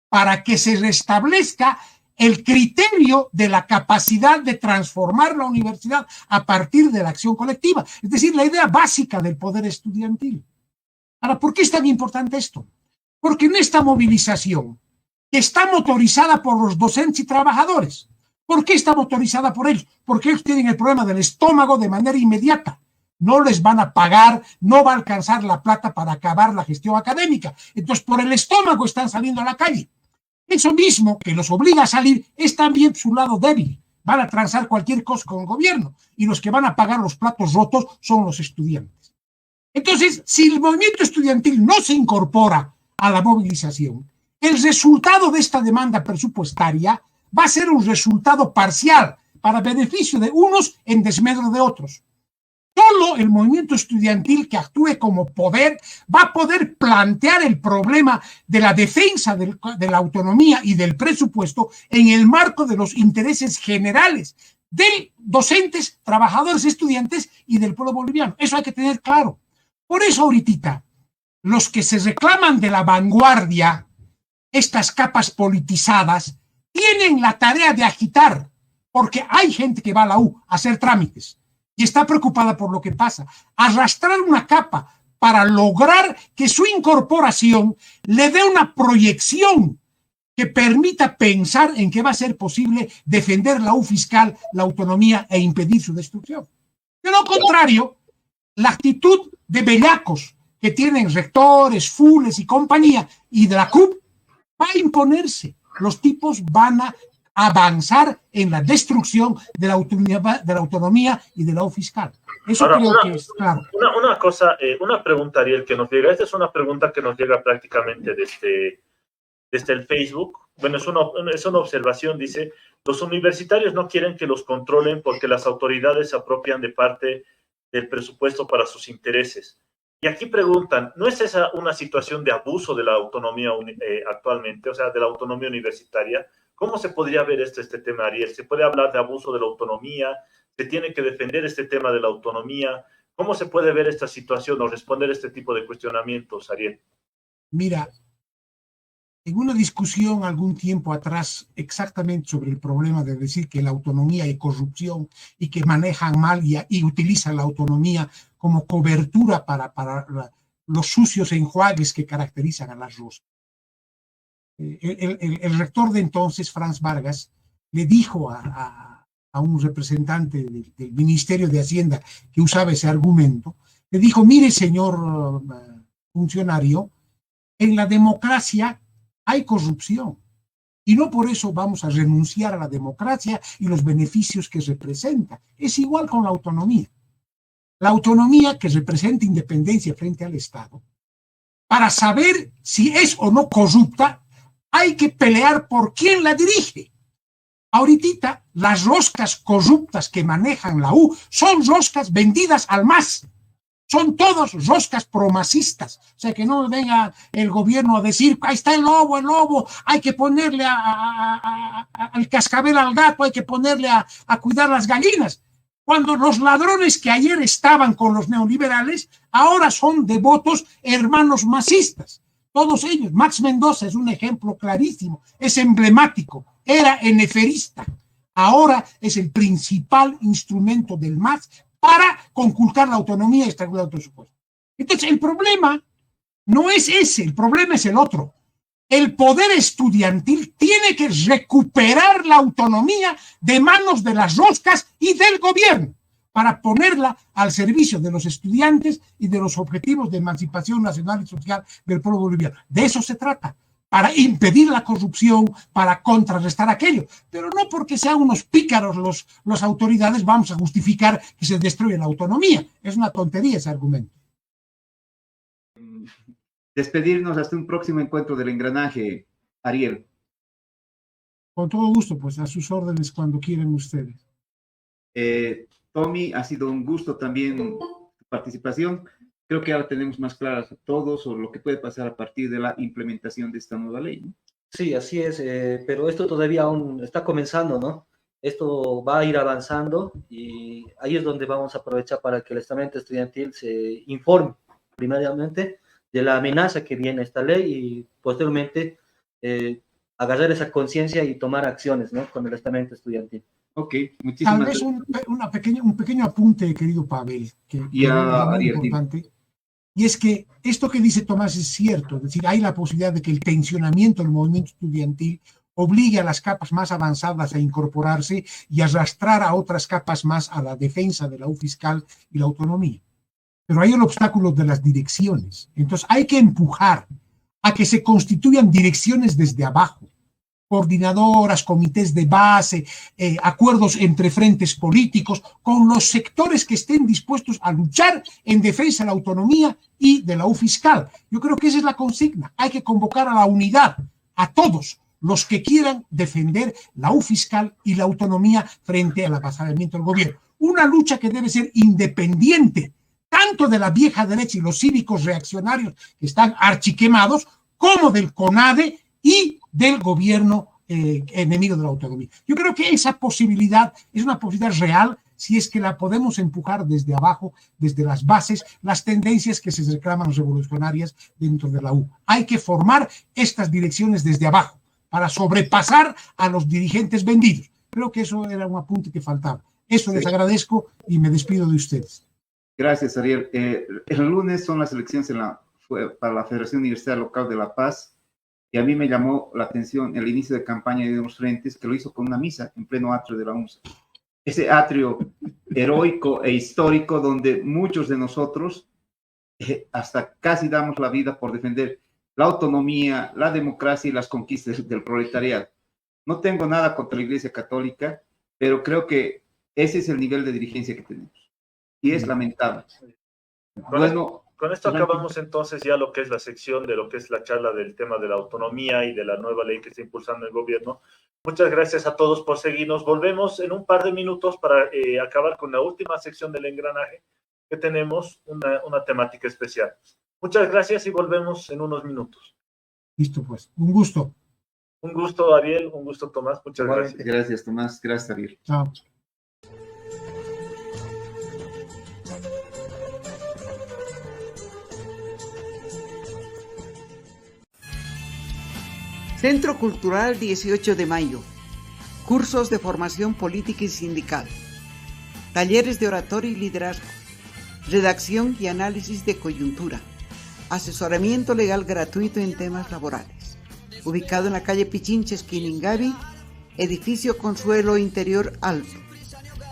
Speaker 6: para que se restablezca el criterio de la capacidad de transformar la universidad a partir de la acción colectiva, es decir, la idea básica del poder estudiantil. Ahora, ¿por qué es tan importante esto? Porque en esta movilización está motorizada por los docentes y trabajadores. ¿Por qué está motorizada por ellos? Porque ellos tienen el problema del estómago de manera inmediata. No les van a pagar, no va a alcanzar la plata para acabar la gestión académica. Entonces, por el estómago están saliendo a la calle. Eso mismo que los obliga a salir es también su lado débil. Van a transar cualquier cosa con el gobierno y los que van a pagar los platos rotos son los estudiantes. Entonces, si el movimiento estudiantil no se incorpora a la movilización, el resultado de esta demanda presupuestaria va a ser un resultado parcial para beneficio de unos en desmedro de otros. Solo el movimiento estudiantil que actúe como poder va a poder plantear el problema de la defensa de la autonomía y del presupuesto en el marco de los intereses generales de docentes, trabajadores, estudiantes y del pueblo boliviano. Eso hay que tener claro. Por eso ahorita, los que se reclaman de la vanguardia, estas capas politizadas, tienen la tarea de agitar, porque hay gente que va a la U a hacer trámites y está preocupada por lo que pasa. Arrastrar una capa para lograr que su incorporación le dé una proyección que permita pensar en que va a ser posible defender la U fiscal, la autonomía e impedir su destrucción. De lo contrario, la actitud de bellacos que tienen rectores, fules y compañía y de la CUP va a imponerse. Los tipos van a avanzar en la destrucción de la autonomía y de la U fiscal. Eso
Speaker 2: ahora,
Speaker 6: creo que es claro.
Speaker 2: Una cosa, una pregunta, Ariel, que nos llega. Esta es una pregunta que nos llega prácticamente desde el Facebook. Bueno, es una observación, dice, los universitarios no quieren que los controlen porque las autoridades se apropian de parte del presupuesto para sus intereses. Y aquí preguntan, ¿no es esa una situación de abuso de la autonomía actualmente, o sea, de la autonomía universitaria? ¿Cómo se podría ver este tema, Ariel? ¿Se puede hablar de abuso de la autonomía? ¿Se tiene que defender este tema de la autonomía? ¿Cómo se puede ver esta situación o responder este tipo de cuestionamientos, Ariel?
Speaker 6: Mira, en una discusión algún tiempo atrás exactamente sobre el problema de decir que la autonomía hay corrupción y que manejan mal y utilizan la autonomía como cobertura para los sucios enjuagues que caracterizan a las rosas. El rector de entonces, Franz Vargas, le dijo a un representante del Ministerio de Hacienda que usaba ese argumento, le dijo, mire señor funcionario, en la democracia hay corrupción y no por eso vamos a renunciar a la democracia y los beneficios que representa. Es igual con la autonomía. La autonomía que representa independencia frente al Estado. Para saber si es o no corrupta, hay que pelear por quién la dirige. Ahorita, las roscas corruptas que manejan la U son roscas vendidas al MAS. Son todos roscas promasistas. O sea, que no venga el gobierno a decir, ahí está el lobo, hay que ponerle al cascabel al gato, hay que ponerle a cuidar las gallinas. Cuando los ladrones que ayer estaban con los neoliberales, ahora son devotos hermanos masistas. Todos ellos. Max Mendoza es un ejemplo clarísimo, es emblemático. Era eneferista. Ahora es el principal instrumento del MAS para conculcar la autonomía y estrangular el presupuesto. Entonces, el problema no es ese, el problema es el otro. El poder estudiantil tiene que recuperar la autonomía de manos de las roscas y del gobierno para ponerla al servicio de los estudiantes y de los objetivos de emancipación nacional y social del pueblo boliviano. De eso se trata, para impedir la corrupción, para contrarrestar aquello. Pero no porque sean unos pícaros las autoridades vamos a justificar que se destruye la autonomía. Es una tontería ese argumento.
Speaker 3: Despedirnos hasta un próximo encuentro del engranaje, Ariel.
Speaker 6: Con todo gusto, pues a sus órdenes cuando quieran ustedes.
Speaker 3: Tommy, ha sido un gusto también tu participación. Creo que ahora tenemos más claras a todos sobre lo que puede pasar a partir de la implementación de esta nueva ley, ¿no?
Speaker 5: Sí, así es, pero esto todavía aún está comenzando, ¿no? Esto va a ir avanzando y ahí es donde vamos a aprovechar para que el estamento estudiantil se informe primariamente de la amenaza que viene esta ley y posteriormente agarrar esa conciencia y tomar acciones, ¿no? Con el estamento estudiantil.
Speaker 3: Ok, muchísimas
Speaker 6: gracias. Tal vez un pequeño apunte, querido Pavel, que es muy importante. Y es que esto que dice Tomás es cierto, es decir, hay la posibilidad de que el tensionamiento del movimiento estudiantil obligue a las capas más avanzadas a incorporarse y arrastrar a otras capas más a la defensa de la U fiscal y la autonomía. Pero hay el obstáculo de las direcciones. Entonces hay que empujar a que se constituyan direcciones desde abajo, coordinadoras, comités de base, acuerdos entre frentes políticos, con los sectores que estén dispuestos a luchar en defensa de la autonomía y de la U fiscal. Yo creo que esa es la consigna. Hay que convocar a la unidad, a todos los que quieran defender la U fiscal y la autonomía frente al avasallamiento del gobierno. Una lucha que debe ser independiente, tanto de la vieja derecha y los cívicos reaccionarios que están archiquemados, como del CONADE y del gobierno enemigo de la autonomía. Yo creo que esa posibilidad es una posibilidad real si es que la podemos empujar desde abajo, desde las bases, las tendencias que se reclaman revolucionarias dentro de la U. Hay que formar estas direcciones desde abajo para sobrepasar a los dirigentes vendidos. Creo que eso era un apunte que faltaba. Eso les agradezco y me despido de ustedes.
Speaker 3: Gracias, Ariel. El lunes son las elecciones para la Federación Universitaria Local de La Paz, y a mí me llamó la atención el inicio de campaña de los frentes, que lo hizo con una misa en pleno atrio de la UNSA. Ese atrio heroico e histórico donde muchos de nosotros hasta casi damos la vida por defender la autonomía, la democracia y las conquistas del proletariado. No tengo nada contra la Iglesia Católica, pero creo que ese es el nivel de dirigencia que tenemos. Y es lamentable. Bueno,
Speaker 2: con esto acabamos entonces ya lo que es la sección de lo que es la charla del tema de la autonomía y de la nueva ley que está impulsando el gobierno. Muchas gracias a todos por seguirnos. Volvemos en un par de minutos para acabar con la última sección del engranaje, que tenemos una temática especial. Muchas gracias y volvemos en unos minutos.
Speaker 6: Listo, pues. Un gusto.
Speaker 2: Un gusto, Ariel. Un gusto, Tomás. Muchas gracias.
Speaker 3: Gracias, Tomás. Gracias, Ariel.
Speaker 6: Chao.
Speaker 4: Centro Cultural 18 de Mayo. Cursos de formación política y sindical. Talleres de oratoria y liderazgo. Redacción y análisis de coyuntura. Asesoramiento legal gratuito en temas laborales. Ubicado en la calle Pichincha, esquina Ingavi, edificio Consuelo Interior Alto.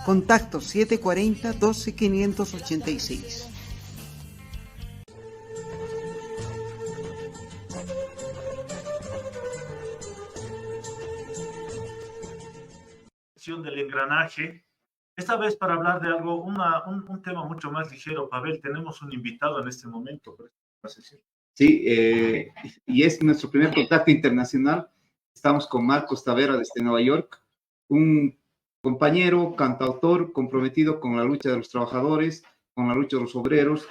Speaker 4: Contacto 740-12-586.
Speaker 2: Del engranaje, esta vez para hablar de algo, un tema mucho más ligero. Pavel, tenemos un invitado en este momento.
Speaker 3: Sí, y es nuestro primer contacto internacional. Estamos con Marcos Tavera desde Nueva York, un compañero, cantautor comprometido con la lucha de los trabajadores, con la lucha de los obreros,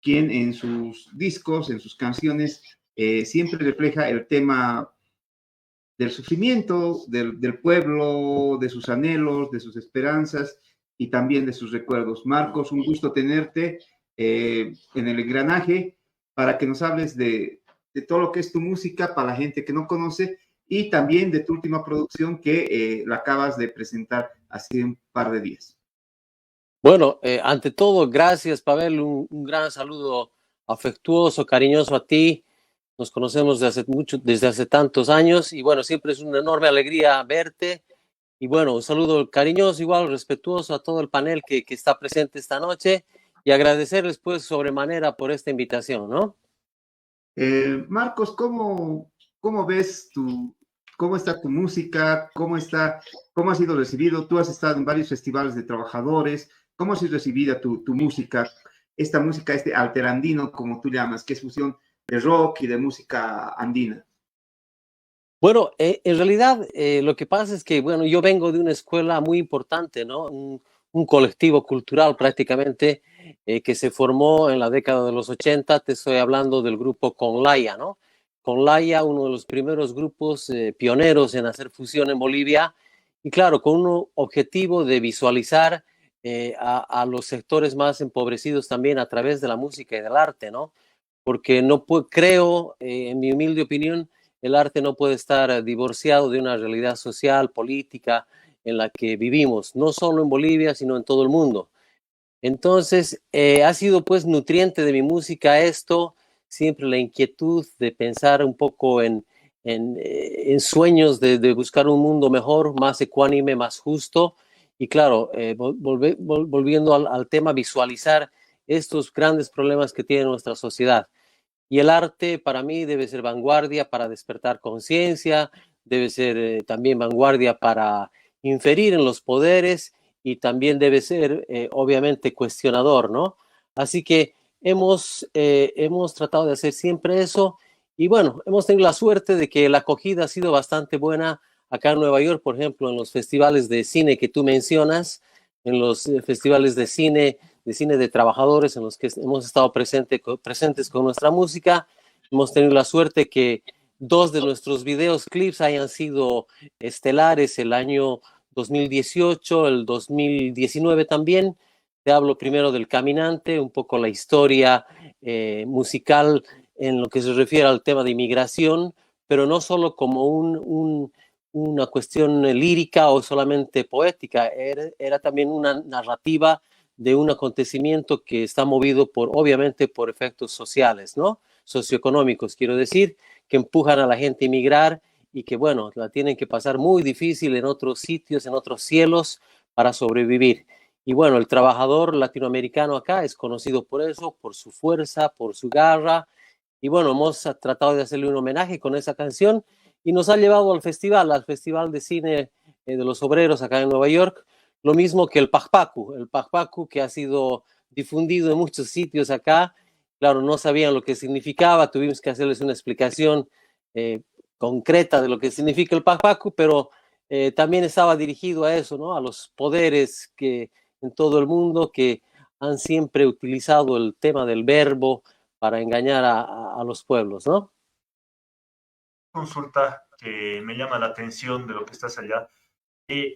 Speaker 3: quien en sus discos, en sus canciones, siempre refleja el tema del sufrimiento del pueblo, de sus anhelos, de sus esperanzas y también de sus recuerdos. Marcos, un gusto tenerte en el engranaje para que nos hables de todo lo que es tu música para la gente que no conoce y también de tu última producción que la acabas de presentar hace un par de días.
Speaker 7: Bueno, ante todo, gracias, Pavel, un gran saludo afectuoso, cariñoso a ti. Nos conocemos desde hace tantos años y bueno, siempre es una enorme alegría verte. Y bueno, un saludo cariñoso, igual respetuoso a todo el panel que está presente esta noche y agradecerles pues sobremanera por esta invitación, ¿no?
Speaker 3: Marcos, ¿cómo ves cómo está tu música? ¿Cómo ha sido recibido? Tú has estado en varios festivales de trabajadores. ¿Cómo ha sido recibida tu música? Esta música, alterandino, como tú llamas, que es fusión de rock y de música andina.
Speaker 7: Bueno, en realidad lo que pasa es que, bueno, yo vengo de una escuela muy importante, ¿no? Un colectivo cultural prácticamente que se formó en la década de los 80. Te estoy hablando del grupo Conlaya, ¿no? Conlaya, uno de los primeros grupos pioneros en hacer fusión en Bolivia y claro, con un objetivo de visualizar a los sectores más empobrecidos también a través de la música y del arte, ¿no? Porque creo, en mi humilde opinión, el arte no puede estar divorciado de una realidad social, política, en la que vivimos, no solo en Bolivia, sino en todo el mundo. Entonces, ha sido pues nutriente de mi música esto, siempre la inquietud de pensar un poco en sueños de buscar un mundo mejor, más ecuánime, más justo. Y claro, volviendo al tema, visualizar estos grandes problemas que tiene nuestra sociedad. Y el arte para mí debe ser vanguardia para despertar conciencia, debe ser también vanguardia para inferir en los poderes y también debe ser obviamente cuestionador, ¿no? Así que hemos tratado de hacer siempre eso y bueno, hemos tenido la suerte de que la acogida ha sido bastante buena acá en Nueva York, por ejemplo, en los festivales de cine que tú mencionas, en los festivales de cine de trabajadores en los que hemos estado presentes con nuestra música. Hemos tenido la suerte que 2 de nuestros videos clips hayan sido estelares el año 2018, el 2019 también. Te hablo primero del Caminante, un poco la historia musical en lo que se refiere al tema de inmigración, pero no solo como una cuestión lírica o solamente poética, era también una narrativa de un acontecimiento que está movido obviamente por efectos sociales, ¿no? Socioeconómicos, quiero decir, que empujan a la gente a emigrar y que, bueno, la tienen que pasar muy difícil en otros sitios, en otros cielos, para sobrevivir. Y bueno, el trabajador latinoamericano acá es conocido por eso, por su fuerza, por su garra. Y bueno, hemos tratado de hacerle un homenaje con esa canción y nos ha llevado al Festival de Cine de los Obreros acá en Nueva York. Lo mismo que el Pajpaku que ha sido difundido en muchos sitios acá. Claro, no sabían lo que significaba, tuvimos que hacerles una explicación concreta de lo que significa el Pajpaku, pero también estaba dirigido a eso, ¿no? A los poderes que en todo el mundo que han siempre utilizado el tema del verbo para engañar a los pueblos, ¿no?
Speaker 2: Consulta que me llama la atención de lo que estás allá.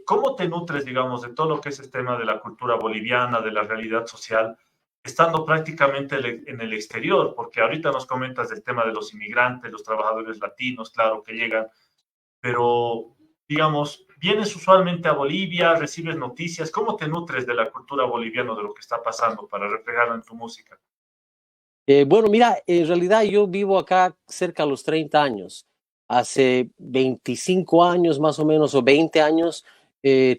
Speaker 2: ¿Cómo te nutres, digamos, de todo lo que es el tema de la cultura boliviana, de la realidad social, estando prácticamente en el exterior? Porque ahorita nos comentas del tema de los inmigrantes, los trabajadores latinos, claro, que llegan, pero, digamos, vienes usualmente a Bolivia, recibes noticias. ¿Cómo te nutres de la cultura boliviana, de lo que está pasando para reflejarlo en tu música?
Speaker 7: Bueno, mira, en realidad yo vivo acá cerca de los 30 años. Hace 25 años más o menos, o 20 años,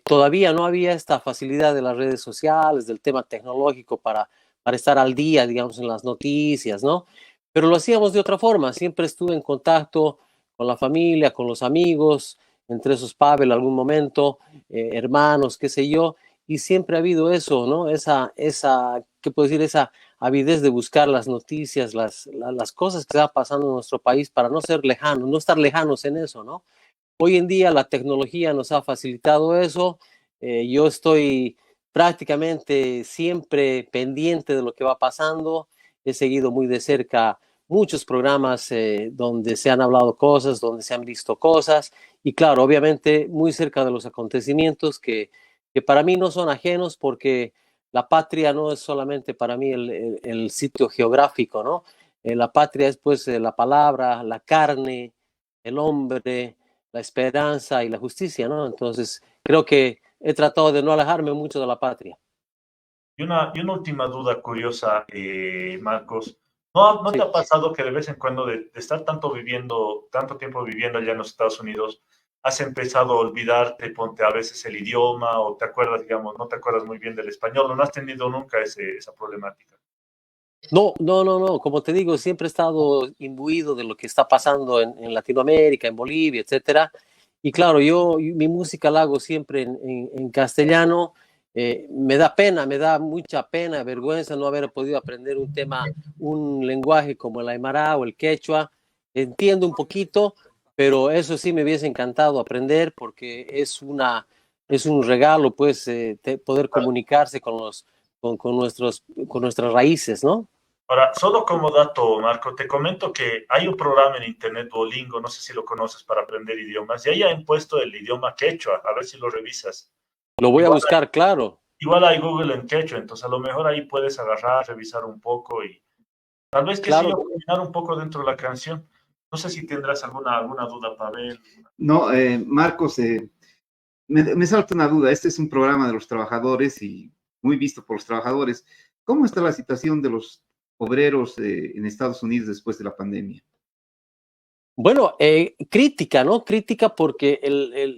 Speaker 7: todavía no había esta facilidad de las redes sociales, del tema tecnológico para estar al día, digamos, en las noticias, ¿no? Pero lo hacíamos de otra forma. Siempre estuve en contacto con la familia, con los amigos, entre esos Pavel algún momento, hermanos, qué sé yo, y siempre ha habido eso, ¿no? ¿Qué puedo decir? Esa avidez de buscar las noticias, las cosas que están pasando en nuestro país para no ser lejanos, no estar lejanos en eso, ¿no? Hoy en día la tecnología nos ha facilitado eso. Yo estoy prácticamente siempre pendiente de lo que va pasando. He seguido muy de cerca muchos programas donde se han hablado cosas, donde se han visto cosas y claro, obviamente muy cerca de los acontecimientos que para mí no son ajenos porque la patria no es solamente para mí el sitio geográfico, ¿no? La patria es pues la palabra, la carne, el hombre, la esperanza y la justicia, ¿no? Entonces, creo que he tratado de no alejarme mucho de la patria.
Speaker 2: Y una última duda curiosa, Marcos. ¿No te
Speaker 7: Sí.
Speaker 2: ha pasado que de vez en cuando de estar tanto tiempo viviendo allá en los Estados Unidos, has empezado a olvidarte, ponte a veces el idioma o te acuerdas, digamos, no te acuerdas muy bien del español, o no has tenido nunca esa problemática?
Speaker 7: No, no, no, no. Como te digo, siempre he estado imbuido de lo que está pasando en Latinoamérica, en Bolivia, etcétera. Y claro, mi música la hago siempre en castellano. Me da pena, me da mucha pena, vergüenza no haber podido aprender un lenguaje como el aymara o el quechua. Entiendo un poquito, pero eso sí me hubiese encantado aprender porque es un regalo, pues, poder comunicarse con nuestras raíces, ¿no?
Speaker 2: Ahora, solo como dato, Marco, te comento que hay un programa en internet Duolingo, no sé si lo conoces, para aprender idiomas, y ahí han puesto el idioma quechua, a ver si lo revisas.
Speaker 7: Lo voy a
Speaker 2: Igual
Speaker 7: buscar, claro,
Speaker 2: Igual hay Google en quechua, entonces a lo mejor ahí puedes agarrar, revisar un poco y tal vez, qué sé yo,
Speaker 7: claro.
Speaker 2: caminar un poco dentro de la canción. No sé si tendrás alguna duda, Pavel.
Speaker 3: No, Marcos, me salta una duda. Este es un programa de los trabajadores y muy visto por los trabajadores. ¿Cómo está la situación de los obreros en Estados Unidos después de la pandemia?
Speaker 7: Bueno, crítica, ¿no? Crítica porque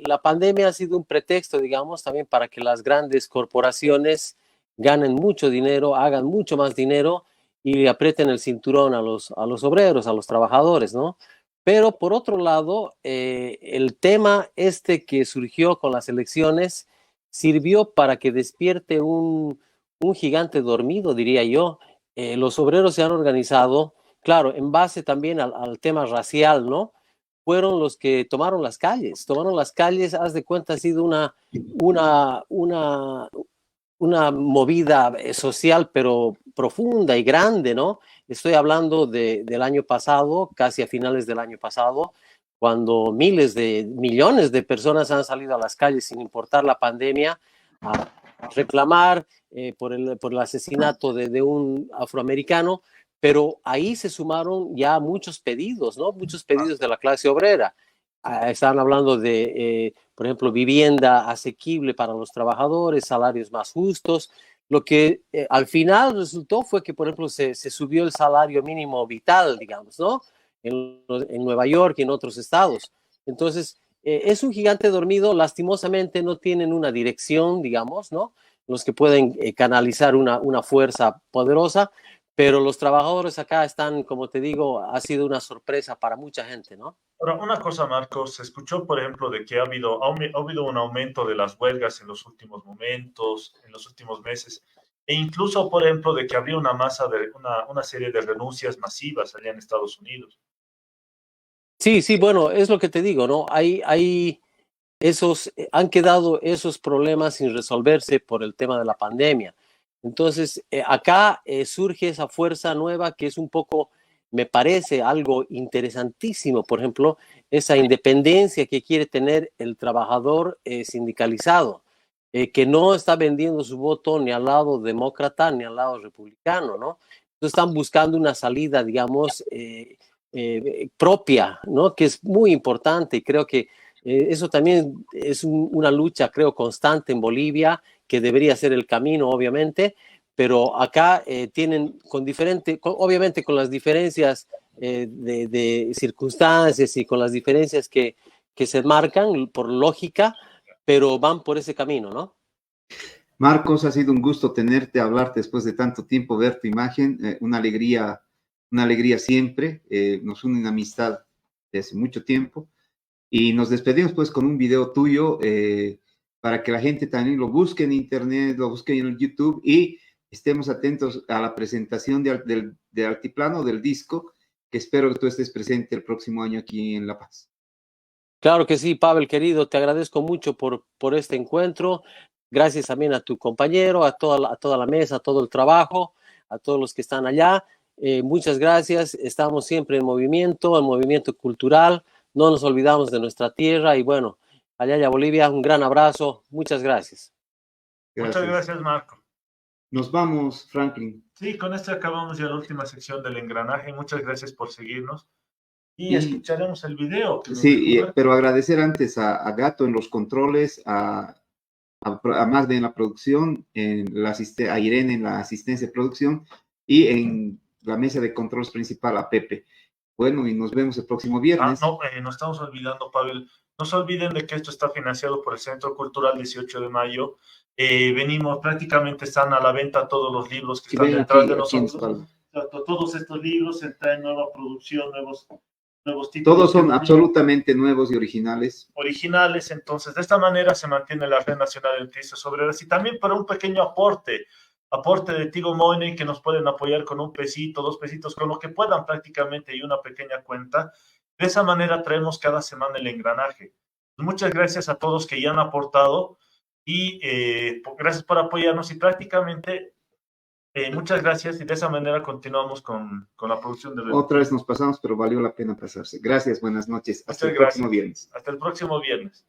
Speaker 7: la pandemia ha sido un pretexto, digamos, también para que las grandes corporaciones ganen mucho dinero, hagan mucho más dinero y le aprieten el cinturón a los obreros, a los trabajadores, ¿no? Pero por otro lado, el tema este que surgió con las elecciones sirvió para que despierte un gigante dormido, diría yo. Los obreros se han organizado, claro, en base también al tema racial, ¿no? Fueron los que tomaron las calles, haz de cuenta, ha sido una, una, una movida social, pero profunda y grande, ¿no? Estoy hablando del año pasado, casi a finales del año pasado, cuando millones de personas han salido a las calles sin importar la pandemia a reclamar por el asesinato de un afroamericano, pero ahí se sumaron ya muchos pedidos, ¿no? Muchos pedidos de la clase obrera. Estaban hablando de, por ejemplo, vivienda asequible para los trabajadores, salarios más justos. Lo que al final resultó fue que, por ejemplo, se subió el salario mínimo vital, digamos, ¿no? En Nueva York y en otros estados. Entonces, es un gigante dormido, lastimosamente no tienen una dirección, digamos, ¿no? Los que pueden canalizar una fuerza poderosa, pero los trabajadores acá están, como te digo, ha sido una sorpresa para mucha gente, ¿no?
Speaker 2: Ahora, una cosa, Marcos, se escuchó, por ejemplo, de que ha habido un aumento de las huelgas en los últimos momentos, en los últimos meses, e incluso, por ejemplo, de que habría una serie de renuncias masivas allá en Estados Unidos.
Speaker 7: Sí, sí, bueno, es lo que te digo, ¿no? Han quedado esos problemas sin resolverse por el tema de la pandemia. Entonces, acá surge esa fuerza nueva que es un poco, me parece algo interesantísimo, por ejemplo, esa independencia que quiere tener el trabajador sindicalizado, que no está vendiendo su voto ni al lado demócrata ni al lado republicano, ¿no? Entonces están buscando una salida, digamos, propia, ¿no? Que es muy importante y creo que eso también es una lucha, creo, constante en Bolivia, que debería ser el camino, obviamente, pero acá tienen obviamente con las diferencias de circunstancias y con las diferencias que se marcan por lógica, pero van por ese camino, ¿no?
Speaker 3: Marcos, ha sido un gusto tenerte, hablarte después de tanto tiempo, ver tu imagen, una alegría siempre, nos une una amistad de hace mucho tiempo y nos despedimos pues con un video tuyo para que la gente también lo busque en internet, lo busque en el YouTube y estemos atentos a la presentación de Altiplano, del disco, que espero que tú estés presente el próximo año aquí en La Paz.
Speaker 7: Claro que sí, Pavel, querido, te agradezco mucho por este encuentro. Gracias también a tu compañero, a toda la mesa, a todo el trabajo, a todos los que están allá. Muchas gracias. Estamos siempre en movimiento cultural. No nos olvidamos de nuestra tierra y bueno, allá y a Bolivia, un gran abrazo. Muchas gracias.
Speaker 2: Muchas
Speaker 3: Gracias.
Speaker 2: gracias, Marco.
Speaker 3: Nos vamos, Franklin.
Speaker 2: Sí, con esto acabamos ya la última sección del engranaje. Muchas gracias por seguirnos y
Speaker 3: Y
Speaker 2: escucharemos el video que nos
Speaker 3: sí,
Speaker 2: dejó Marco.
Speaker 3: pero agradecer antes a Gato en los controles, a Magda en la producción, a Irene en la asistencia de producción y en la mesa de controles principal a Pepe. Bueno, y nos vemos el próximo viernes.
Speaker 2: No, nos estamos olvidando, Pavel. No se olviden de que esto está financiado por el Centro Cultural 18 de Mayo. Prácticamente están a la venta todos los libros que están detrás de nosotros. Todos estos libros traen nueva producción, nuevos títulos.
Speaker 3: Todos son absolutamente nuevos y originales.
Speaker 2: Originales, entonces de esta manera se mantiene la Red Nacional de Artistas Obreras y también para un pequeño aporte de Tigo Money que nos pueden apoyar con 1 pesito, 2 pesitos, con lo que puedan prácticamente y una pequeña cuenta. De esa manera traemos cada semana el engranaje. Muchas gracias a todos que ya han aportado y gracias por apoyarnos y prácticamente muchas gracias y de esa manera continuamos con la producción de...
Speaker 3: Otra vez nos pasamos, pero valió la pena pasarse. Gracias, buenas noches. Hasta el próximo viernes.
Speaker 2: Hasta el próximo viernes.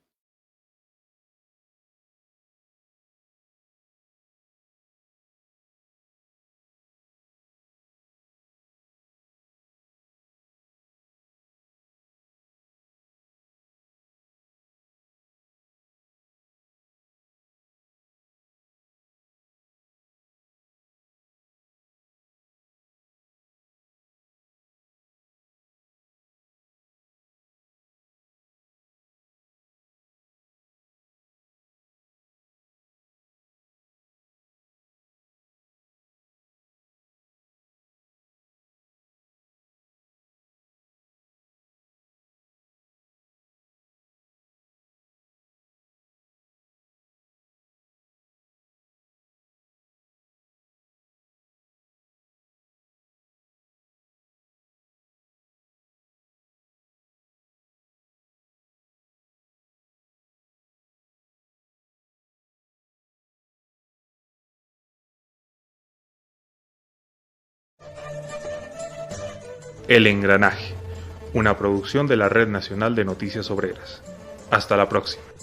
Speaker 1: El Engranaje, una producción de la Red Nacional de Noticias Obreras. Hasta la próxima.